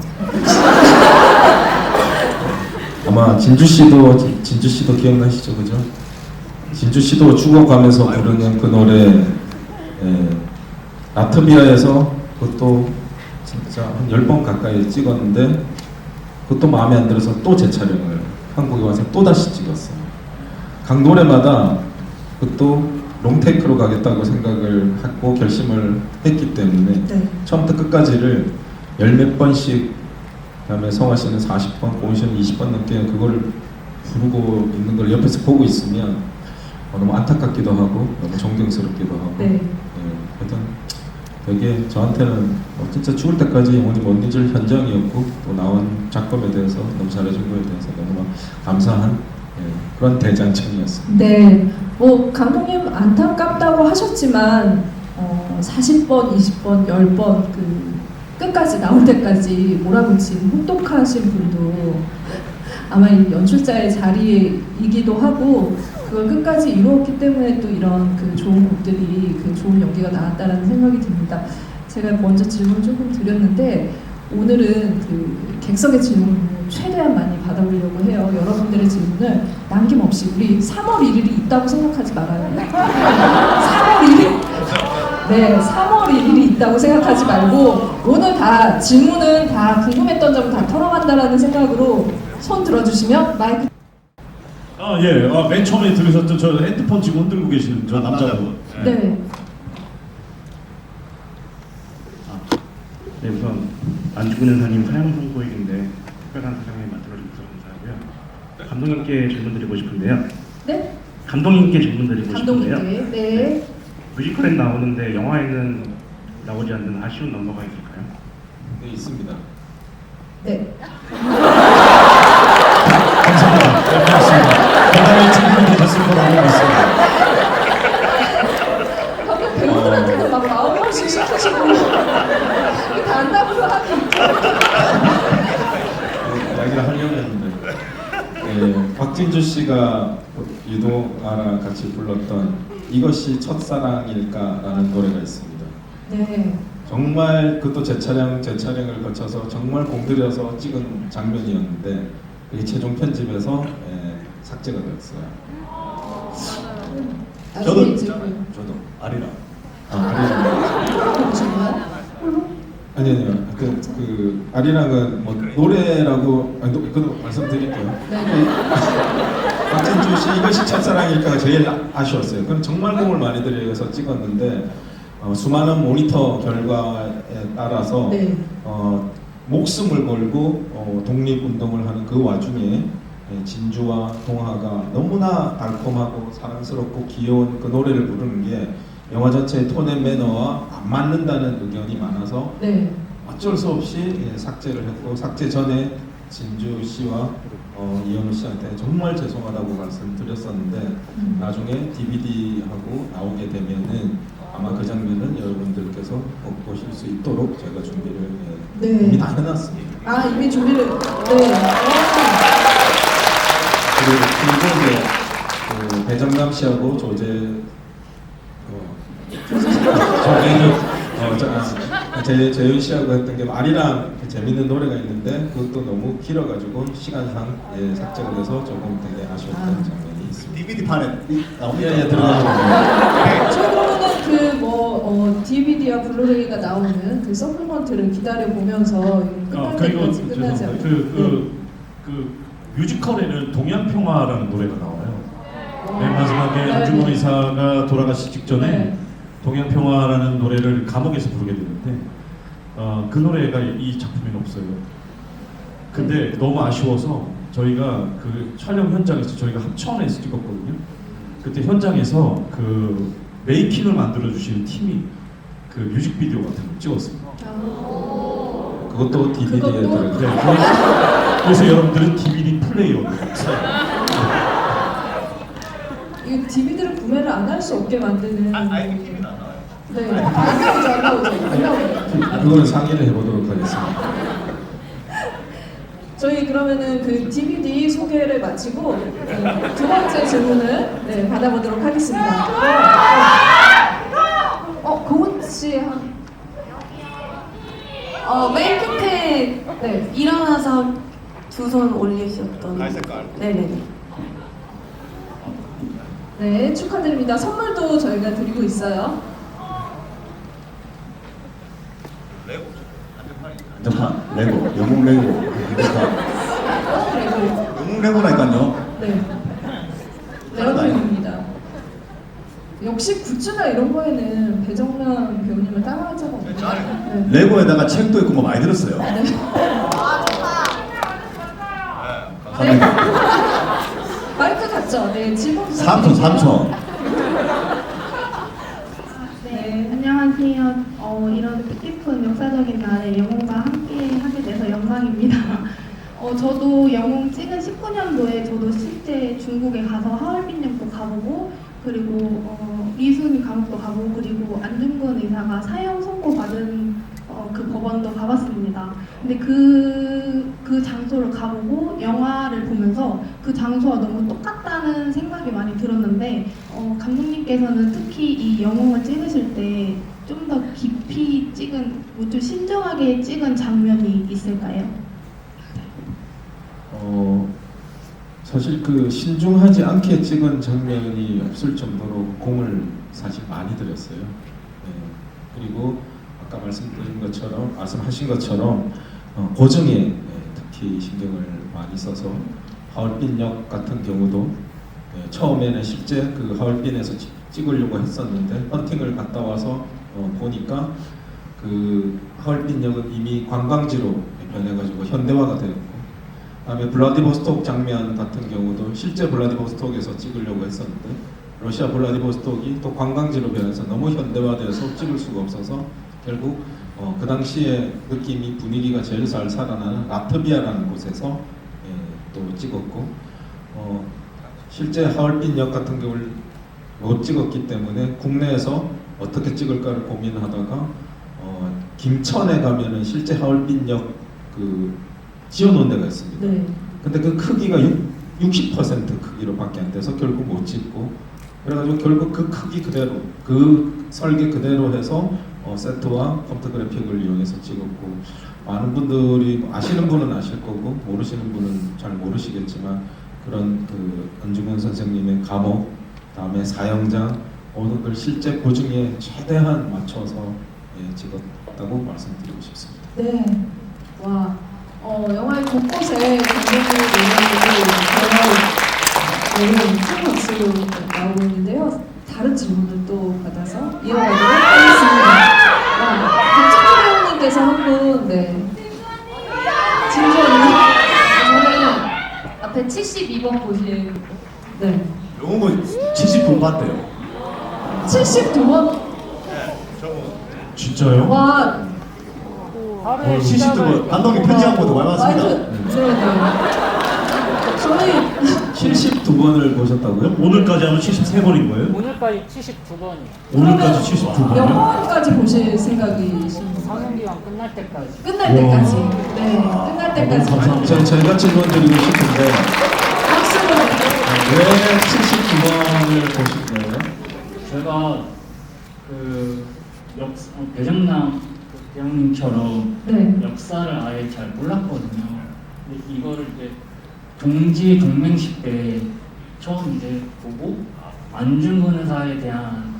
Speaker 2: 아마 진주 씨도 기억나시죠, 그죠? 진주 씨도 죽어가면서 부르는 그 노래, 라트비아에서 그것도 진짜 한 10번 가까이 찍었는데 그것도 마음에 안 들어서 또 재촬영을 한국에 와서 또 다시 찍었어요. 각 노래마다 그것도 롱테이크로 가겠다고 생각을 하고 결심을 했기 때문에
Speaker 1: 네.
Speaker 2: 처음부터 끝까지를 열 몇 번씩, 그다음에 성화 씨는 40번, 고은 씨는 20번 넘게 그거를 부르고 있는 걸 옆에서 보고 있으면 너무 안타깝기도 하고 너무 존경스럽기도 하고
Speaker 1: 네.
Speaker 2: 하여튼 되게 저한테는 진짜 죽을 때까지 영원히 못 잊을 현장이었고 또 나온 작품에 대해서 너무 잘해준 거에 대해서 너무 감사한 그런 대잔청이었습니다.
Speaker 1: 네, 뭐 감독님 안타깝다고 하셨지만 40번, 20번, 10번 그 끝까지 나올 때까지 몰아붙인 혹독하신 분도 아마 이 연출자의 자리이기도 하고 그걸 끝까지 이루었기 때문에 또 이런 그 좋은 곡들이 그 좋은 연기가 나왔다라는 생각이 듭니다. 제가 먼저 질문 조금 드렸는데 오늘은 그 객석의 질문을 최대한 많이 받아보려고 해요. 여러분들의 질문을 남김없이 우리 3월 1일이 있다고 생각하지 말아요. 3월 1일? 네, 3월 1일이 있다고 생각하지 말고 오늘 다 질문은 다 궁금했던 점 다 털어간다라는 생각으로 손 들어주시면 마이크.
Speaker 3: 맨 처음에 들으셨던 저 핸드폰 지금 흔들고 계시는 저 남자분.
Speaker 1: 네.
Speaker 7: 네, 우선 안주근 연사님 사형 선고일인데 특별한 사장에 만들어주셔서 감사하고요. 감독님께 질문 드리고 싶은데요.
Speaker 1: 네?
Speaker 7: 감독님께 질문 드리고 싶은데요.
Speaker 1: 감독님께. 네.
Speaker 7: 뮤지컬에 나오는데 영화에는 나오지 않는 아쉬운 넘버가 있을까요?
Speaker 2: 네, 있습니다.
Speaker 1: 네.
Speaker 5: 감사합니다. 네, 고맙습니다. 대단히 충분히 됐을 거라고 믿습니다.
Speaker 1: 방금 배우들한테는 막 마음없이 시키시고 다 안다고 하기
Speaker 2: 이야기를 하려고 했는데 박진주 씨가 유도아랑 같이 불렀던 이것이 첫사랑일까라는 노래가 있습니다.
Speaker 1: 네.
Speaker 2: 정말 그것도 재촬영을 거쳐서 정말 공들여서 찍은 장면이었는데 그게 최종 편집에서 삭제가 되었어요.
Speaker 1: 나중에 이제
Speaker 5: 저도 아리랑.
Speaker 2: 아리랑.
Speaker 1: 보셨나요?
Speaker 2: 아니요. 그 아리랑은 뭐 노래라고 그도 말씀드릴게요.
Speaker 1: 네.
Speaker 2: 박진주 씨 이것이 첫사랑일까가 제일 아쉬웠어요. 그건 정말 공을 많이 들여서 찍었는데 수많은 모니터 결과에 따라서
Speaker 1: 네.
Speaker 2: 목숨을 걸고 독립운동을 하는 그 와중에 진주와 동화가 너무나 달콤하고 사랑스럽고 귀여운 그 노래를 부르는 게 영화 전체의 톤의 매너와 안 맞는다는 의견이 많아서
Speaker 1: 네.
Speaker 2: 어쩔 수 없이 삭제를 했고 삭제 전에 진주 씨와 이현우 씨한테 정말 죄송하다고 말씀드렸었는데 나중에 DVD하고 나오게 되면은 아마 그 장면은 여러분들께서 꼭 보실 수 있도록 제가 준비를
Speaker 1: 네.
Speaker 2: 이미 다 해놨습니다.
Speaker 1: 아 이미 준비를. 네.
Speaker 2: 그리고 이제 그 배정남 씨하고 재윤 씨하고 했던 게 아리랑 재밌는 노래가 있는데 그것도 너무 길어가지고 시간상 삭제가 돼서 조금 되게 아쉬웠던 장면이 있습니다.
Speaker 5: DVD판에 나옵니다.
Speaker 2: 들어가는
Speaker 1: 최근에는 그뭐 DVD와 블루레이가 나오는 그 서플먼트를 기다려 보면서 끝날
Speaker 3: 그리고
Speaker 1: 때까지 끝나지 않고.
Speaker 3: 그 뮤지컬에는 동양평화라는 노래가 나와요. 맨 마지막에
Speaker 1: 네.
Speaker 3: 안중근 의사가 돌아가시기 직전에
Speaker 1: 네.
Speaker 3: 동양평화라는 노래를 감옥에서 부르게 되는데 그 노래가 이 작품에는 없어요. 근데 너무 아쉬워서 저희가 그 촬영 현장에서 저희가 합천에서 찍었거든요. 그때 현장에서 그 메이킹을 만들어 주시는 팀이 그 뮤직비디오 같은 걸 찍었습니다.
Speaker 2: 그것도 DVD에
Speaker 1: 그것도?
Speaker 2: 들어가.
Speaker 3: 네, 그래서 여러분들은 DVD 플레이어로
Speaker 1: 이 DVD를 구매를 안 할 수 없게 만드는.
Speaker 5: 아이디 팀이 안 나와요.
Speaker 1: 네. 안 나오죠, 안 나오죠, 안 나오죠.
Speaker 2: 그거는 상의를 해보도록 하겠습니다.
Speaker 1: 저희 그러면은 그 DVD 소개를 마치고 두 번째 질문을 네, 받아보도록 하겠습니다. 고은 씨 한.
Speaker 4: 맨 끝에
Speaker 1: 네.
Speaker 4: 일어나서 두 손 올리셨던.
Speaker 5: 색깔.
Speaker 4: 네네네.
Speaker 1: 네, 축하드립니다. 선물도 저희가 드리고 있어요.
Speaker 5: 안전판? 레고, 영웅 레고.
Speaker 1: 그리고
Speaker 5: 영웅 레고라니까요.
Speaker 1: 네. 레어템입니다. 역시 굿즈나 이런 거에는 배정남 배우님을 따라할 자가 없네요. 네.
Speaker 5: 레고에다가 책도 있고 뭐 많이 들었어요.
Speaker 1: 네.
Speaker 5: 감사합니다.
Speaker 1: 마이크 같죠? 네, 질문
Speaker 5: 삼촌.
Speaker 1: 네.
Speaker 8: 안녕하세요. 이런 뜻깊은 역사적인 날에 영웅과 함께 하게 돼서 영광입니다. 저도 영웅 찍은 19년도에 저도 실제 중국에 가서 하얼빈역도 가보고 그리고 리순 감옥도 가보고 그리고 안중근 의사가 사형 선고받은 그 법원도 가봤습니다. 근데 그 장소를 가보고 영화를 보면서 그 장소와 너무 똑같다는 생각이 많이 들었는데 감독님께서는 특히 이 영웅을 찍으실 때 좀 더 깊이 찍은, 좀 신중하게 찍은 장면이 있을까요?
Speaker 2: 사실 그 신중하지 않게 찍은 장면이 없을 정도로 공을 사실 많이 들였어요. 네. 그리고 아까 말씀하신 것처럼 고증에 특히 신경을 많이 써서 하얼빈역 같은 경우도 처음에는 실제 그 하얼빈에서 찍으려고 했었는데 헌팅을 갔다 와서 보니까 그 하얼빈역은 이미 관광지로 변해가지고 현대화가 되었고, 그다음에 블라디보스톡 장면 같은 경우도 실제 블라디보스톡에서 찍으려고 했었는데 러시아 블라디보스톡이 또 관광지로 변해서 너무 현대화되어서 찍을 수가 없어서 결국 그 당시에 느낌이 분위기가 제일 잘 살아나는 라트비아라는 곳에서 또 찍었고, 실제 하얼빈역 같은 경우를 못 찍었기 때문에 국내에서 어떻게 찍을까를 고민하다가 김천에 가면은 실제 하얼빈역 그 지어놓은 데가 있습니다.
Speaker 1: 네.
Speaker 2: 근데 그 크기가 60% 크기로밖에 안 돼서 결국 못 찍고, 그래가지고 결국 그 크기 그대로, 그 설계 그대로 해서 세트와 컴퓨터 그래픽을 이용해서 찍었고, 많은 분들이 아시는 분은 아실 거고 모르시는 분은 잘 모르시겠지만 그런 그 안중근 선생님의 감옥, 다음에 사형장 모든 걸 실제 고증에 최대한 맞춰서 찍었다고 말씀드리고 싶습니다.
Speaker 1: 네. 와. 영화의 곳곳에 감독님의 노래들이 큰 박수로 나오고 있는데요. 다른 질문을 또 받아서 이어가도록 하겠습니다. 박진구 배우님께서 한 분, 네. 진주 언니.
Speaker 6: 저는 앞에 72번 보실
Speaker 1: 네.
Speaker 5: 영웅은 70분 봤대요.
Speaker 1: 72번.
Speaker 3: 진짜요?
Speaker 1: 와.
Speaker 5: 70분 감독님 편지한 것도 많이 봤습니다.
Speaker 1: 마이크 들어요. 저희
Speaker 2: 72번을 보셨다고요?
Speaker 3: 오늘까지 하면 73번인 거예요?
Speaker 9: 오늘까지 72번이요.
Speaker 3: 오늘까지 72번이요?
Speaker 1: 영화까지 보실 생각이신 건가요?
Speaker 9: 상영기간 끝날 때까지.
Speaker 1: 끝날 때까지. 네, 끝날 때까지.
Speaker 3: 감사합니다.
Speaker 2: 저희가 질문 드리고 싶은데
Speaker 1: 박수로.
Speaker 2: 왜 72번을 보신 거예요?
Speaker 9: 제가 배정남 대장님처럼
Speaker 1: 네.
Speaker 9: 역사를 아예 잘 몰랐거든요. 근데 이거를 이제 동지 동맹식 때 처음 이제 보고 안중근 의사에 대한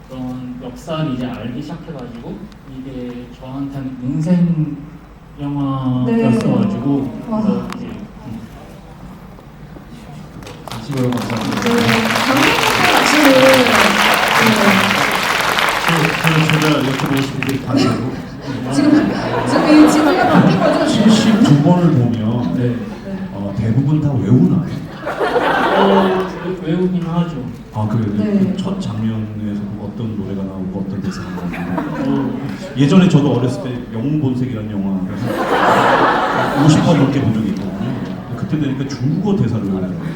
Speaker 9: 그런 역사를 이제 알기 시작해가지고 이게 저한테는 인생 영화였어가지고
Speaker 1: 와.
Speaker 9: 그래서 이제
Speaker 2: 주신 거로 감사합니다.
Speaker 1: 네, 감독님의 박수를
Speaker 3: 제가 여쭤보고 싶은 게 반대로
Speaker 1: 지금 이 지도가 바뀐 거죠?
Speaker 3: 72번을 보면
Speaker 9: 네.
Speaker 3: 대부분 다 외우나요?
Speaker 9: 외우긴 하죠.
Speaker 3: 아, 그래요?
Speaker 1: 네.
Speaker 3: 첫 장면에서 어떤 노래가 나오고 어떤 대사가 나오고 예전에 저도 어렸을 때 영웅본색이라는 영화 50번 넘게 본 적이 있거든요. 그때 되니까 중국어 대사를 외우는 거예요.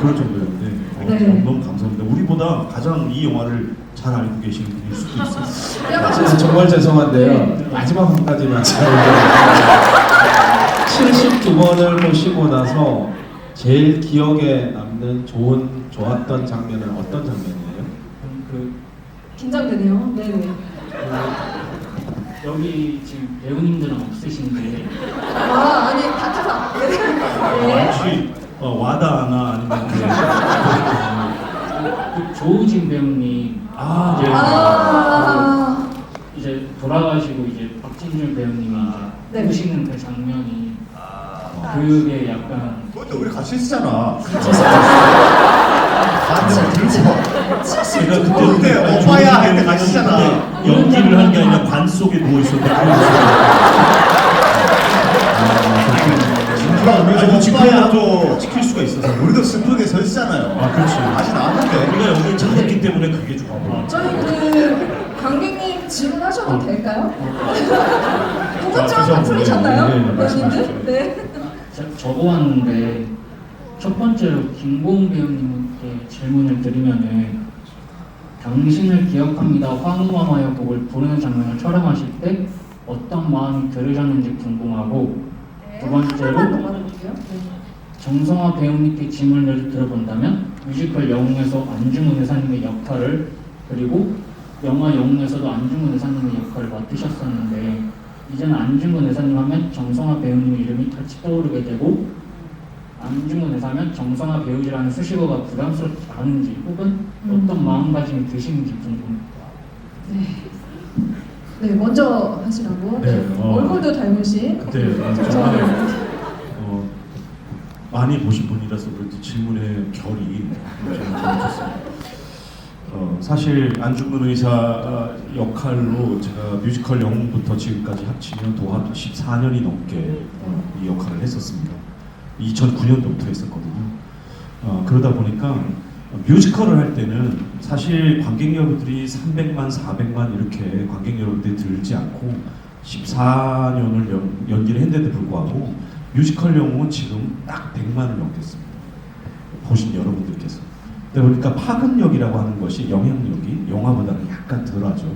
Speaker 3: 그럴 정도였는데
Speaker 1: 네.
Speaker 3: 너무 감사합니다. 우리보다 가장 이 영화를 잘 알고 계시는 분일 수도 있어요.
Speaker 2: 그래서 정말 죄송한데요. 마지막 한 가지만 잘 72번을 보시고 나서 제일 기억에 남는 좋았던 장면은 어떤 장면이에요?
Speaker 1: 긴장되네요. 네네.
Speaker 9: 여기 지금 배우님들은 없으신데
Speaker 1: 아니 다타사. 네.
Speaker 3: 혹시 와다나 아니면
Speaker 9: 그 조우진 배우님 이제 돌아가시고 이제 박진준 배우님이
Speaker 1: 네.
Speaker 9: 오시는 그 장면이 그게 약간
Speaker 5: 그것도 우리 같이 했잖아.
Speaker 1: 그렇죠.
Speaker 5: 같이 들고.
Speaker 3: 제가
Speaker 5: 그때 오빠야 할 때 같이잖아.
Speaker 3: 연기를 한 게 아니라 관 속에 누워 있었는데
Speaker 5: 우리가 오빠야도 지킬 수가 있어서 우리도 슬프게 서 있잖아요.
Speaker 3: 아, 그렇지.
Speaker 5: 다시 나왔는데.
Speaker 3: 우리가 여기 잘했기 때문에 그게 좋아.
Speaker 1: 저희 관객님 질문하셔도 될까요? 궁금증 다 풀리셨나요?
Speaker 3: 네,
Speaker 1: 배우님들? 네.
Speaker 9: 적어왔는데 첫 번째로 김고은 배우님께 질문을 드리면은 당신을 기억합니다 황후마마의 곡을 부르는 장면을 촬영하실 때 어떤 마음이 들으셨는지 궁금하고 두 번째로 정성화 배우님께 질문을 들어본다면 뮤지컬 영웅에서 안중근 의사님의 역할을 그리고 영화 영웅에서도 안중근 의사님의 역할을 맡으셨었는데 이제는 안중근 의사님 하면 정성화 배우님의 이름이 같이 떠오르게 되고 안중근 의사면 정성화 배우지라는 수식어가 부담스럽지 않은지 혹은 어떤 마음가짐이 드시는지 궁금합니다.
Speaker 1: 네, 먼저 하시라고.
Speaker 3: 네,
Speaker 1: 얼굴도 닮으신.
Speaker 3: 그때 정말 많이 보신 분이라서 그런지 질문의 결이 정말 좋습니다. 사실 안중근 의사 역할로 제가 뮤지컬 영웅부터 지금까지 합치면 도합 14년이 넘게 이 역할을 했었습니다. 2009년도부터 했었거든요. 그러다 보니까 뮤지컬을 할 때는 사실 관객 여러분들이 300만, 400만 이렇게 관객 여러분들이 들지 않고 14년을 연기를 했는데도 불구하고 뮤지컬 영웅은 지금 딱 100만을 넘겼습니다. 보신 여러분들께서. 그러다 보니까 파급력이라고 하는 것이 영향력이 영화보다는 약간 덜하죠.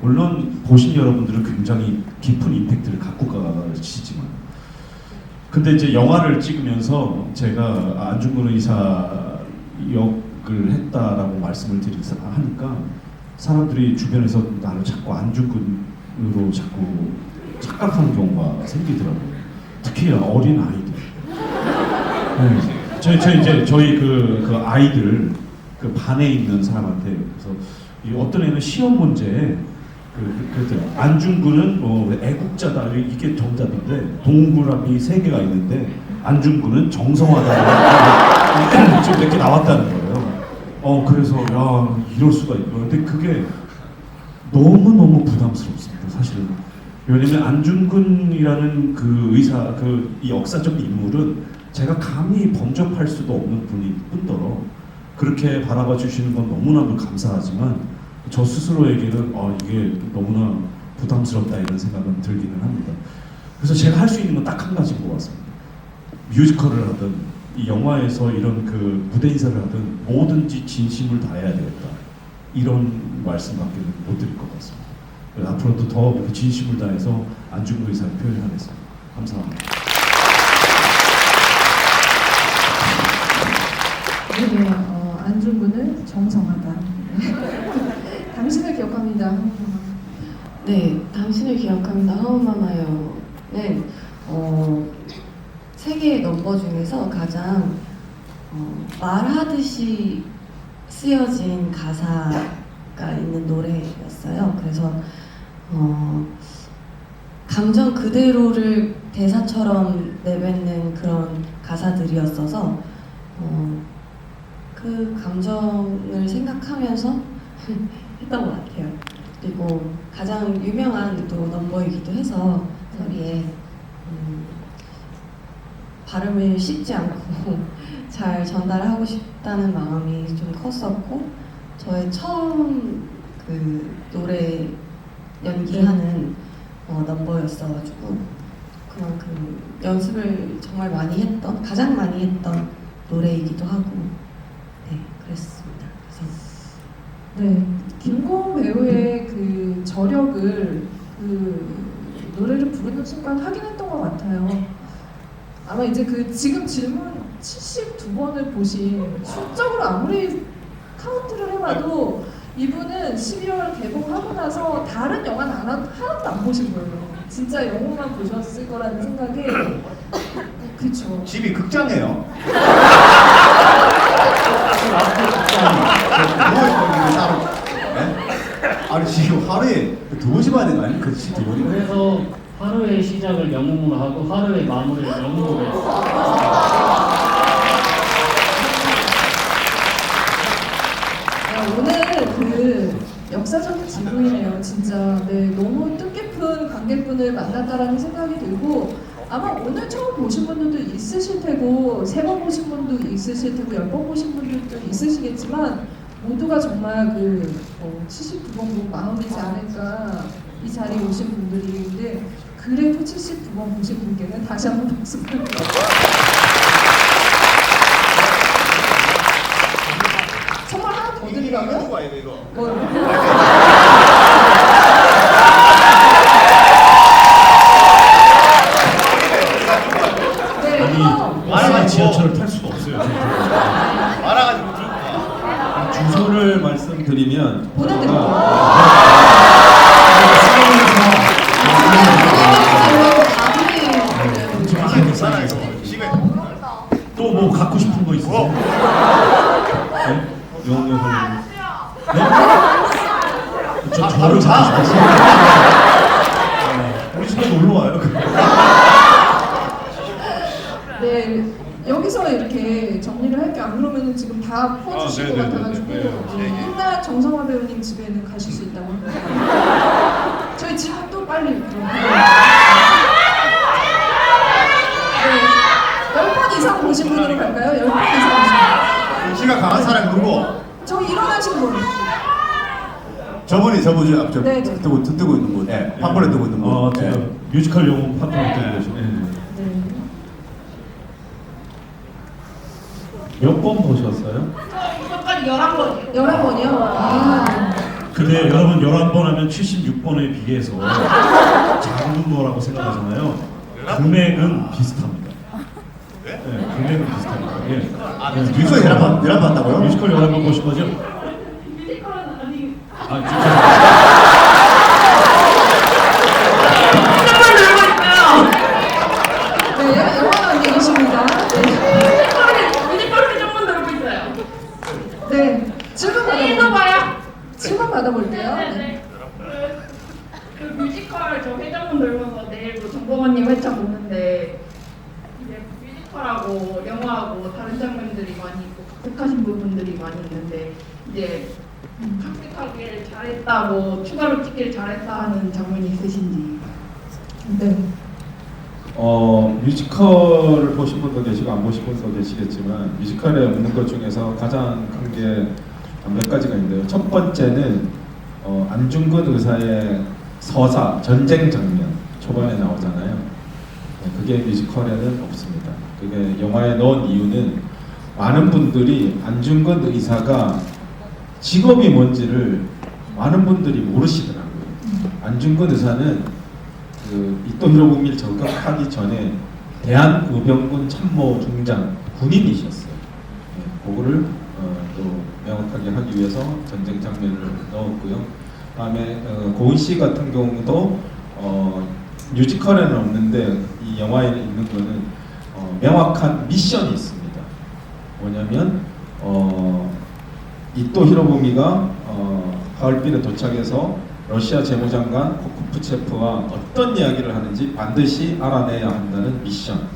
Speaker 3: 물론 보신 여러분들은 굉장히 깊은 임팩트를 갖고 가시지만 근데 이제 영화를 찍으면서 제가 안중근 의사 역을 했다라고 말씀을 하니까 사람들이 주변에서 나를 자꾸 안중근으로 자꾸 착각하는 경우가 생기더라고요. 특히 어린 아이들. 네. 저희 그 아이들 그 반에 있는 사람한테 그래서 어떤 애는 시험 문제에 그랬더니 안중근은 애국자다 이게 정답인데 동그라미 3개가 있는데 안중근은 정성하다 지금 이렇게 나왔다는 거예요. 그래서 야 이럴 수가 있구나. 근데 그게 너무 부담스럽습니다 사실은. 왜냐면 안중근이라는 그 의사 이 역사적 인물은 제가 감히 범접할 수도 없는 분일 뿐더러 그렇게 바라봐 주시는 건 너무나도 감사하지만 저 스스로에게는 이게 너무나 부담스럽다 이런 생각은 들기는 합니다. 그래서 제가 할 수 있는 건 딱 한 가지인 것 같습니다. 뮤지컬을 하든 이 영화에서 이런 그 무대 인사를 하든 뭐든지 진심을 다해야 되겠다 이런 말씀밖에 못 드릴 것 같습니다. 앞으로도 더 진심을 다해서 안중근 의사를 표현하겠습니다. 감사합니다.
Speaker 1: 네, 안중근은 정성하다. 당신을 기억합니다.
Speaker 4: 네, 당신을 기억합니다. 하우마마요는 세계의 넘버 중에서 가장 말하듯이 쓰여진 가사가 있는 노래였어요. 그래서 감정 그대로를 대사처럼 내뱉는 그런 가사들이었어서 그 감정을 생각하면서 했던 것 같아요. 그리고 가장 유명한 또 넘버이기도 해서 소리에 발음을 씹지 않고 잘 전달하고 싶다는 마음이 좀 컸었고, 저의 처음 그 노래 연기하는 넘버였어가지고 그만큼 연습을 정말 많이 했던, 가장 많이 했던 노래이기도 하고, 네, 그랬습니다. 그래서
Speaker 1: 네, 김고은 배우의 그 저력을 그 노래를 부르는 순간 확인했던 것 같아요. 아마 이제 그 지금 질문 72번을 보신 수적으로 아무리 카운트를 해봐도 이분은 12월 개봉하고 나서 다른 영화는 하나도 안 보신 거예요. 진짜 영화만 보셨을 거라는 생각에. 그쵸.
Speaker 5: 집이 극장이에요. 아니 지금 하루에 2번씩 봐야 되는 거 아니야? 그렇지 2번이면.
Speaker 9: 그래서 하루의 시작을 영웅으로 하고 하루의 마무리를 영웅으로 했어요.
Speaker 1: 오늘 그 역사적인 지구이네요, 진짜. 네, 너무 뜻깊은 관객분을 만났다라는 생각이 들고, 아마 오늘 처음 보신 분들도 있으실 테고, 3번 보신 분도 있으실 테고, 10번 보신 분들도 있으시겠지만, 모두가 정말 그 79번 보고 마음이지 않을까, 이 자리에 오신 분들인데, 그래도 79번 보신 분께는 다시 한번 박수 부탁드립니다. 선물 하나 더 드리라고요?
Speaker 3: 아니 버스나 지하철을 탈 수가 없어요.
Speaker 2: 주소를 말씀드리면
Speaker 3: 또 뭐 갖고 싶은 거 있으세요? 네? 영웅 여사님. 네? 저를 갖고 싶었어요. 우리 집에 놀러 와요.
Speaker 1: 네, 여기서 이렇게 정리를 할게요. 안 그러면 지금 다 퍼주실 것 같아가지고 일단 정성화 배우님 집에는 가실 수 있다고 합니다. 저희 지금 또 빨리 네, 10번 이상 보신 분으로 갈까요? 10번 이상 보신 분.
Speaker 5: 시가 강한 사람이 누구?
Speaker 1: 저기 일어나신 분.
Speaker 5: 저분이 저분이
Speaker 1: 네, 네.
Speaker 5: 뜨고 있는 분, 네, 판본에 뜨고 있는 분.
Speaker 3: 제가
Speaker 5: 네.
Speaker 3: 뮤지컬 영웅 파트너 때문에
Speaker 1: 네.
Speaker 2: 몇 번 보셨어요?
Speaker 8: 이것까지 11번이요.
Speaker 1: 11번이요? 아,
Speaker 3: 근데 여러분 11번 하면 76번에 비해서 작은 거라고 생각하잖아요. 금액은 비슷합니다. 네, 금액은 비슷합니다. 예.
Speaker 5: 뮤지컬 연합 봤다고요?
Speaker 3: 뮤지컬 11번 보신 거죠?
Speaker 8: 뮤지컬은 아니.
Speaker 3: 아, 진짜.
Speaker 1: 네, 영화관 얘기십니다.
Speaker 8: 뮤지컬 회전문 들고 있어요.
Speaker 1: 네, 질문 질문 받아볼게요. 네.
Speaker 8: 그 뮤지컬 저 회전문 들면서 내일 정범원님 회차 보는데 이제 뮤지컬하고 영화하고 다른 장면들이 많이 있고 독특하신 부분들이 많이 있는데 이제 깜찍하게 잘했다, 뭐 추가로 찍길 잘했다 하는 장면이 있으신지.
Speaker 1: 네.
Speaker 2: 뮤지컬을 보신 분도 계시고 안 보신 분도 계시겠지만 뮤지컬에 없는 것 중에서 가장 큰 게 몇 가지가 있는데요. 첫 번째는 안중근 의사의 서사, 전쟁 장면 초반에 나오잖아요. 네, 그게 뮤지컬에는 없습니다. 그게 영화에 넣은 이유는 많은 분들이 안중근 의사가 직업이 뭔지를 많은 분들이 모르시더라고요. 안중근 의사는 그 이토 히로부미를 전격하기 전에 대한의병군 참모 중장 군인이셨어요. 네, 그거를 또 명확하게 하기 위해서 전쟁 장면을 넣었고요. 그다음에 고은 씨 같은 경우도 뮤지컬에는 없는데 이 영화에 있는 거는 명확한 미션이 있습니다. 뭐냐면 이토 히로부미가 가을길에 도착해서 러시아 재무장관 코쿠프체프와 어떤 이야기를 하는지 반드시 알아내야 한다는 미션.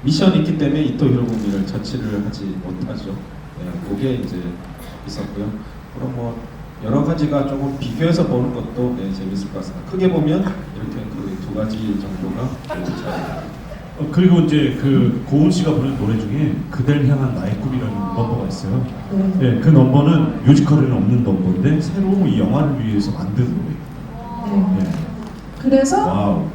Speaker 2: 미션이 있기 때문에 이토 히로부미를 처치를 하지 못하죠. 네, 그게 이제 있었고요. 그럼 뭐 여러 가지가 조금 비교해서 보는 것도 네, 재밌을 것 같습니다. 크게 보면 이렇게 그 두 가지 정도가 잘
Speaker 3: 그리고 이제 그 고은 씨가 부른 노래 중에 그댈 향한 나의 꿈이라는 넘버가 있어요.
Speaker 1: 네.
Speaker 3: 네, 그 넘버는 뮤지컬에는 없는 넘버인데 새로 이 영화를 위해서 만든 노래입니다.
Speaker 1: 네.
Speaker 3: 네.
Speaker 1: 그래서
Speaker 3: 와우.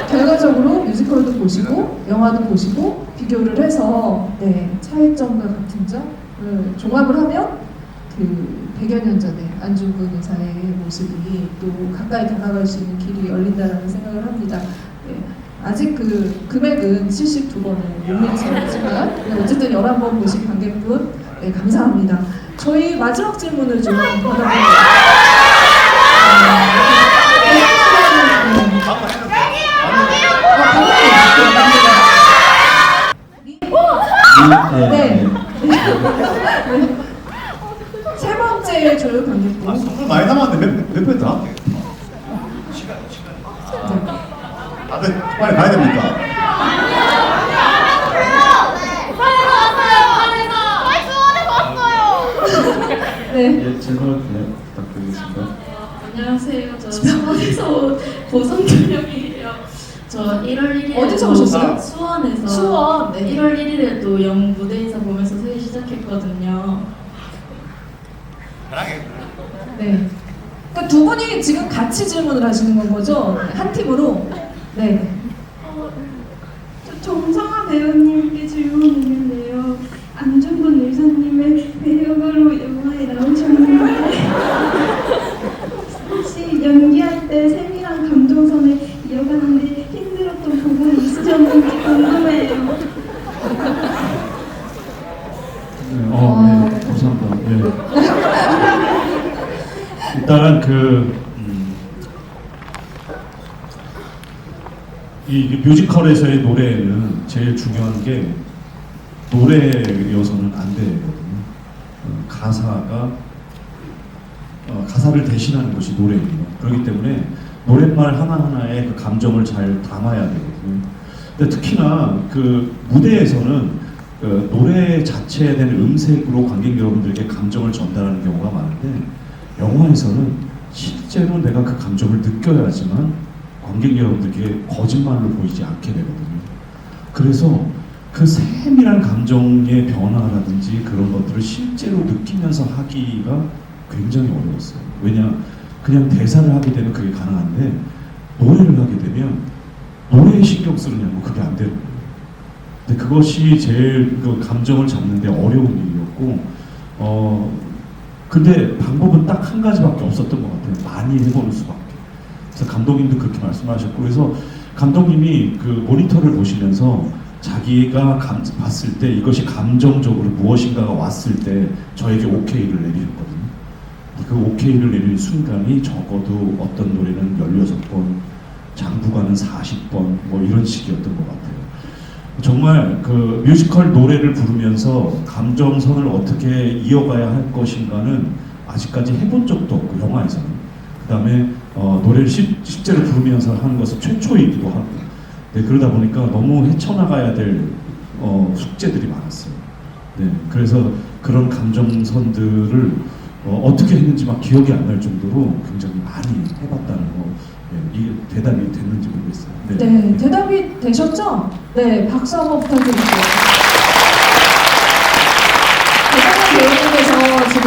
Speaker 1: 결과적으로 뮤지컬도 보시고 영화도 보시고 비교를 해서 네, 차이점과 같은 점을 종합을 하면 그 100여 년 전에 안중근 의사의 모습이 또 가까이 다가갈 수 있는 길이 열린다라는 생각을 합니다. 네, 아직 그 금액은 72번을 못 미치지만 네, 어쨌든 11번 보신 관객분 네, 감사합니다. 저희 마지막 질문을 좀 받아볼게요. 네. 세 번째 조율 관객분.
Speaker 5: 선물 많이 남았는데 몇 번 더 할게. 다들 빨리 가야 됩니까?
Speaker 1: 네.
Speaker 2: 예, 질문 네, 부탁드리겠습니다.
Speaker 10: 안녕하세요. 저 수원에서 온 고성준영이에요. 저 1월 1일에
Speaker 1: 어디서 오셨어요?
Speaker 10: 수원에서
Speaker 1: 수원. 네.
Speaker 10: 1월 1일에 또 영웅 무대 인사 보면서 새해 시작했거든요.
Speaker 1: 네. 그러니까 두 분이 지금 같이 질문을 하시는 건 거죠? 한 팀으로. 네.
Speaker 8: 저 정성화 배우님께 질문이 있는데요. 안중근 의사님의 배역으로 영화에 나오셨는데 혹시 연기할 때 세밀한 감정선을 이어가는데 힘들었던 부분이 있으셨는지 궁금해요.
Speaker 3: 네, 감사합니다. 네. 일단 이 뮤지컬에서의 노래는 제일 중요한 게 노래여서는 안 되거든요. 가사를 대신하는 것이 노래예요. 그렇기 때문에 노랫말 하나하나에 그 감정을 잘 담아야 되거든요. 근데 특히나 그 무대에서는 그 노래 자체에 대한 음색으로 관객 여러분들에게 감정을 전달하는 경우가 많은데 영화에서는 실제로 내가 그 감정을 느껴야지만 관객 여러분들에게 거짓말로 보이지 않게 되거든요. 그래서 그 세밀한 감정의 변화라든지 그런 것들을 실제로 느끼면서 하기가 굉장히 어려웠어요. 왜냐, 그냥 대사를 하게 되면 그게 가능한데 노래를 하게 되면 노래에 신경 쓰느냐고 그게 안 되는 거예요. 근데 그것이 제일 그 감정을 잡는데 어려운 일이었고, 근데 방법은 딱 한 가지밖에 없었던 것 같아요. 많이 해보는 수밖에. 그래서 감독님도 그렇게 말씀하셨고, 그래서 감독님이 그 모니터를 보시면서 자기가 봤을 때 이것이 감정적으로 무엇인가가 왔을 때 저에게 오케이를 내리셨거든요. 그 오케이를 내리는 순간이 적어도 어떤 노래는 16번, 장부가는 40번 뭐 이런 식이었던 것 같아요. 정말 그 뮤지컬 노래를 부르면서 감정선을 어떻게 이어가야 할 것인가는 아직까지 해본 적도 없고 영화에서는. 그 다음에 노래를 실제로 부르면서 하는 것은 최초이기도 하고. 네, 그러다 보니까 너무 헤쳐나가야 될 숙제들이 많았어요. 네, 그래서 그런 감정선들을 어떻게 했는지 막 기억이 안 날 정도로 굉장히 많이 해봤다는 거. 네, 이게 대답이 됐는지 모르겠어요. 네,
Speaker 1: 네, 대답이 되셨죠? 네, 박수 한번 부탁드릴게요. 대단한 배우님께서 지금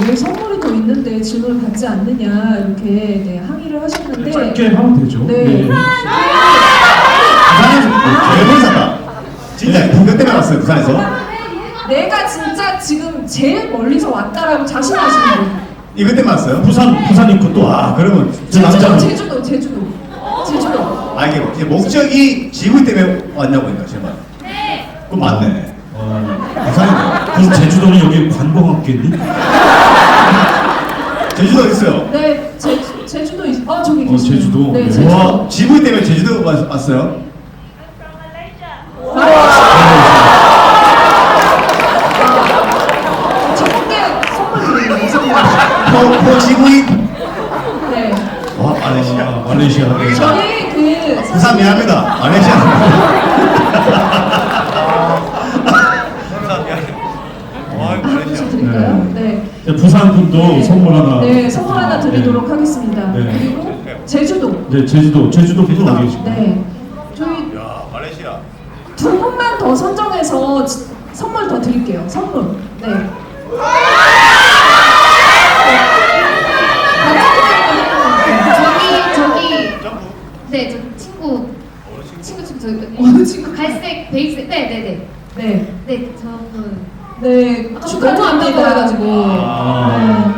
Speaker 1: 왜 선물이 더 있는데 질문을 받지 않느냐 이렇게 네, 항의를 하셨는데
Speaker 3: 짧게 하면 되죠.
Speaker 1: 네.
Speaker 5: 부산에서 대본사다. 진짜 이것 때문에 왔어요. 부산에서.
Speaker 1: 내가 진짜 지금 제일 멀리서 왔다라고 자신하시는 분.
Speaker 5: 이것 때문에 왔어요.
Speaker 3: 부산 있고 또
Speaker 5: 그러면 저 남자는
Speaker 1: 제주도.
Speaker 5: 아 이게 목적이 지구 때문에 왔냐고 하니까 제발. 네. 그럼 맞네. 부산인데.
Speaker 3: 그럼 제주도는 여기 관광학계니?
Speaker 5: 제주도 어디 있어요?
Speaker 1: 네, 제주도 저기 계시네요.
Speaker 3: 제주도.
Speaker 1: 네,
Speaker 3: 네.
Speaker 1: 제주도.
Speaker 5: 와, 지구 때문에 제주도 왔어요?
Speaker 1: 첫 번째 선물 드리는
Speaker 5: 포지구인.
Speaker 1: 네.
Speaker 5: 와, 말레이시아.
Speaker 3: 말레이시아.
Speaker 1: 저희 그
Speaker 5: 부산 미안합니다. 말레이시아.
Speaker 3: 네, 부산 분도
Speaker 1: 네.
Speaker 3: 선물 하나.
Speaker 1: 네, 선물 하나 드리도록 하겠습니다.
Speaker 3: 네.
Speaker 1: 그리고 제주도.
Speaker 3: 네, 제주도 분은 어디 계십니까?
Speaker 1: 네. 저희
Speaker 5: 야, 말레이시아.
Speaker 1: 두 분만 더 선정해서 선물 더 드릴게요. 선물. 네.
Speaker 6: 저기 네, 저 친구 저기
Speaker 1: 어느 친구?
Speaker 6: 갈색 베이스 네네네
Speaker 1: 네.
Speaker 6: 네 저분
Speaker 1: 네.
Speaker 6: 너무
Speaker 1: 축하드립니다.
Speaker 6: 안타까워가지고.
Speaker 1: 네.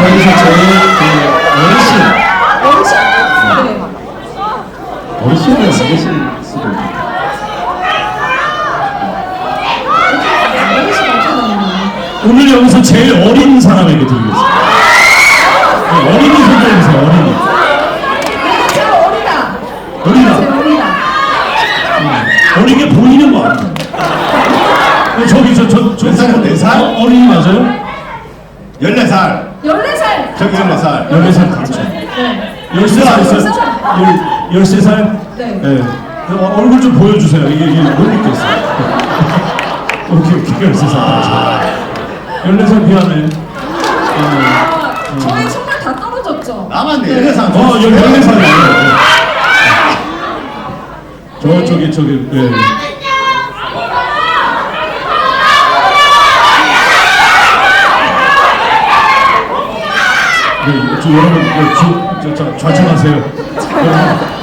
Speaker 2: 거기서 제일 어르신.
Speaker 1: 어르신. 네.
Speaker 2: 어르신은 안 계실 수도 있고.
Speaker 1: 어르신 어떻게 나오나요?
Speaker 3: 오늘 여기서 제일 어린 사람에게 드리겠습니다. 네, 어린이 선정해주세요. 어린이.
Speaker 1: 내가 제일 어리다.
Speaker 3: 어리다.
Speaker 1: 내가 제일 어리다.
Speaker 3: 어린 게 보이는 거 아니에요? 저기
Speaker 5: 몇 살? 네 살?
Speaker 3: 어린이 맞아요?
Speaker 5: 14살.
Speaker 1: 14살.
Speaker 5: 저기 14살.
Speaker 3: 14살 그렇죠.
Speaker 1: 네.
Speaker 3: 13살 있어요? 13살?
Speaker 1: 네.
Speaker 3: 얼굴 좀 보여주세요. 이게 못 믿겠어요. 오케이 13살. 14살 미안해.
Speaker 1: 저희 선물 다 떨어졌죠?
Speaker 5: 남았네.
Speaker 1: 네.
Speaker 5: 14살.
Speaker 3: 14살이에요. 저기 네. 네, 여러분 좌천하세요.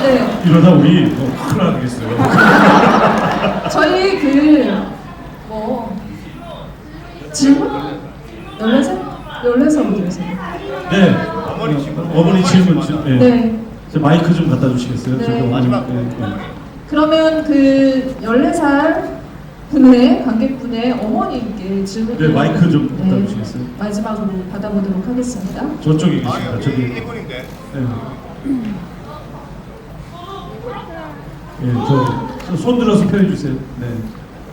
Speaker 1: 네.
Speaker 3: 이러다 우리 큰일 나겠어요.
Speaker 1: 저희 질문? 14살? 14살 어디 계세요?
Speaker 3: 네. 어머니 질문 네.
Speaker 1: 네.
Speaker 3: 저 마이크 좀 갖다 주시겠어요?
Speaker 1: 네.
Speaker 3: 저기
Speaker 5: 마지막.
Speaker 3: 네.
Speaker 1: 그러면 그 14살 분의 관객분의 어머님께 질문
Speaker 3: 네, 마이크 좀 갖다 주시겠어요?
Speaker 1: 마지막으로 받아보도록 하겠습니다.
Speaker 3: 저쪽에 계십니다. 저기.
Speaker 5: 이분인데.
Speaker 3: 네. 네, 저손 들어서 표현해 주세요. 네.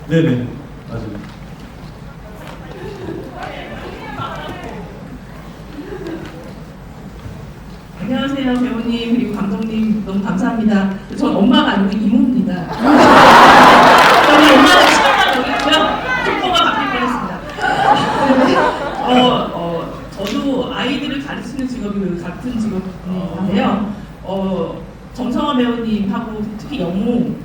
Speaker 3: 네네. 맞아요.
Speaker 10: 안녕하세요 배우님 그리고 감독님 너무 감사합니다. 전 엄마가 아니고 이모입니다. 저희 엄마는 시간만 여기 있고요. 족보가 바뀔 뻔했습니다. 저도 아이들을 가르치는 직업이 같은 직업인데요. 정성화 배우님하고 특히 영웅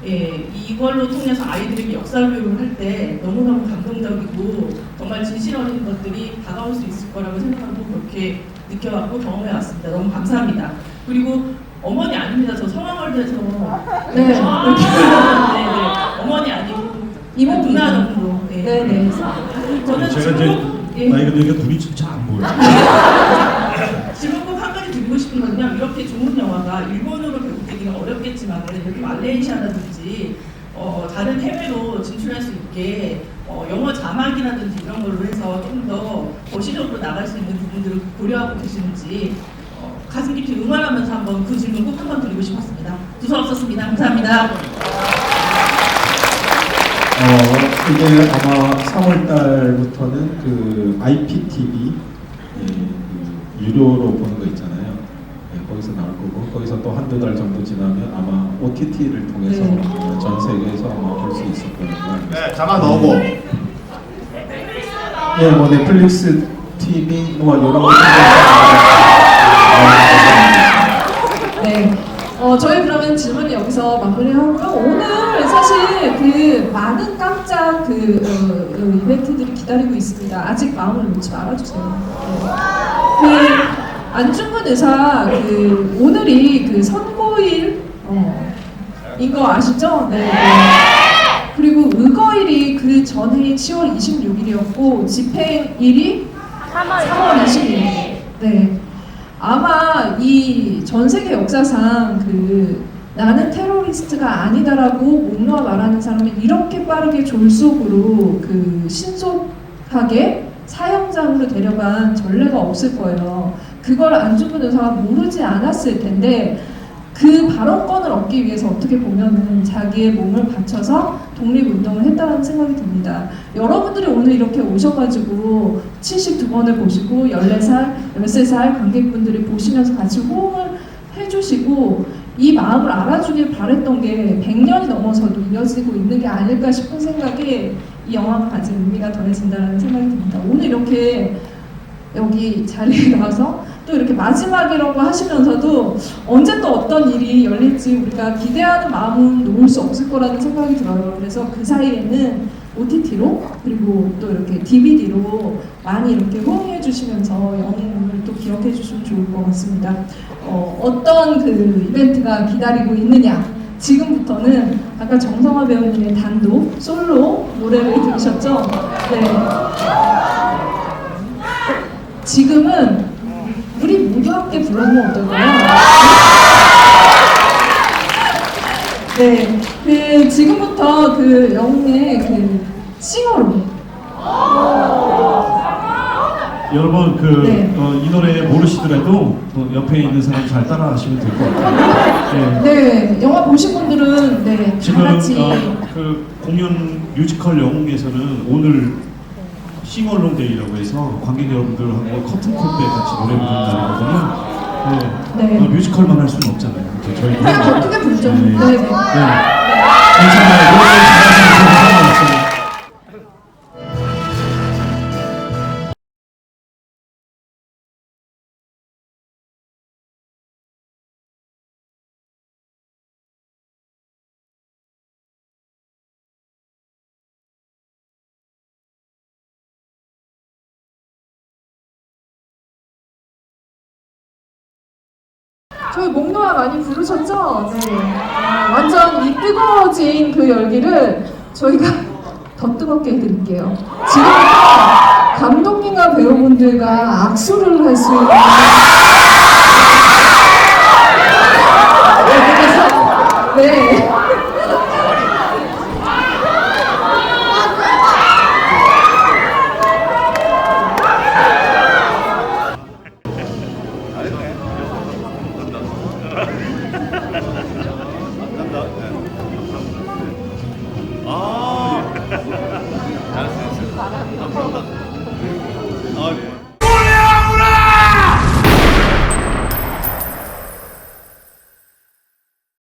Speaker 10: 이걸로 통해서 아이들에게 역사 교육을 할 때 너무너무 감동적이고 정말 진실 어린 것들이 다가올 수 있을 거라고 생각하고 그렇게 느껴왔고 경험해 왔습니다. 너무 감사합니다. 그리고 어머니 아닙니다. 저 성황월드에서
Speaker 1: 네.
Speaker 10: 네. 어머니 아니고
Speaker 1: 이모
Speaker 10: 누나 정도.
Speaker 1: 네네.
Speaker 10: 저는
Speaker 3: 제가 이제 나이가 드니까 눈이 진짜 안 보여요.
Speaker 10: 지금 꼭 한 가지 드리고 싶은 건요. 이렇게 좋은 영화가 일본어로 배급되기는 어렵겠지만 이렇게 말레이시아라든지 다른 해외로 진출할 수 있게 영어 자막이라든지 이런 걸로 해서 좀 더 거시적으로 나갈 수 있는 부분들을 고려하고 계시는지 가슴 깊이 응원하면서 한번 그 질문 꼭 한번 드리고 싶었습니다. 두서없었습니다. 감사합니다.
Speaker 2: 이게 아마 3월 달부터는 그 IPTV 유료로 보는 거 있잖아요. 네, 거기서 나올 거고 거기서 또 한두 달 정도 지나면 아마 OTT를 통해서 전 세계에서 아마 볼 수 있을 거라고 알고 있습니다.
Speaker 5: 네, 자막 나오고.
Speaker 2: 예, 뭐 넷플릭스 TV 뭐 이런 거.
Speaker 1: 네. 저희 그러면 질문 여기서 마무리하고요. 오늘 사실 그 많은 깜짝 이벤트들이 기다리고 있습니다. 아직 마음을 놓지 말아주세요. 네. 그 안중근 의사 오늘이 그 선고일 인 거 아시죠? 네. 그리고 의거일이 그 전해인 10월 26일이었고 집행일이 3월 20일. 네. 아마 이 전 세계 역사상 나는 테러리스트가 아니다라고 목놓아 말하는 사람이 이렇게 빠르게 졸속으로 신속하게 사형장으로 데려간 전례가 없을 거예요. 그걸 안중근 의사가 모르지 않았을 텐데 그 발언권을 얻기 위해서 어떻게 보면은 자기의 몸을 바쳐서 독립운동을 했다는 생각이 듭니다. 여러분들이 오늘 이렇게 오셔가지고 72번을 보시고 14살, 13살 관객분들이 보시면서 같이 호응을 해주시고 이 마음을 알아주길 바랬던 게 100년이 넘어서도 이어지고 있는 게 아닐까 싶은 생각에 이 영화가 가진 의미가 더해진다는 생각이 듭니다. 오늘 이렇게 여기 자리에 나와서 또 이렇게 마지막이라고 하시면서도 언제 또 어떤 일이 열릴지 우리가 기대하는 마음은 놓을 수 없을 거라는 생각이 들어요. 그래서 그 사이에는 OTT로 그리고 또 이렇게 DVD로 많이 이렇게 호응해 주시면서 영웅을 또 기억해 주시면 좋을 것 같습니다. 어떤 그 이벤트가 기다리고 있느냐? 지금부터는 아까 정성화 배우님의 단독 솔로 노래를 들으셨죠? 네. 지금은 우리 모두 함께 불러보면 어떨까요? 네, 그 지금부터 그 영웅의 그 싱어로
Speaker 3: 여러분
Speaker 1: 네.
Speaker 3: 이 노래 모르시더라도 옆에 있는 사람 잘 따라하시면 될 것 같아요.
Speaker 1: 네, 영화 보신 분들은 네, 다
Speaker 3: 지금
Speaker 1: 같이
Speaker 3: 그 공연 뮤지컬 영웅에서는 오늘 싱얼롱 데이라고 해서 관객 여러분들하고 커튼콜 때 같이 노래 부르는 날이거든요. 네.
Speaker 1: 네.
Speaker 3: 뮤지컬만 할 수는 없잖아요. 이렇게 저희
Speaker 1: 다 크게 부르죠.
Speaker 3: 네.
Speaker 1: 네, 네.
Speaker 3: 네. 괜찮아요. 노래 잘하시면 상관없어요.
Speaker 1: 저희 목놓아 많이 부르셨죠? 네. 완전 이 뜨거워진 그 열기를 저희가 더 뜨겁게 해드릴게요. 지금부터 감독님과 배우분들과 악수를 할 수 있는 네.
Speaker 5: 아,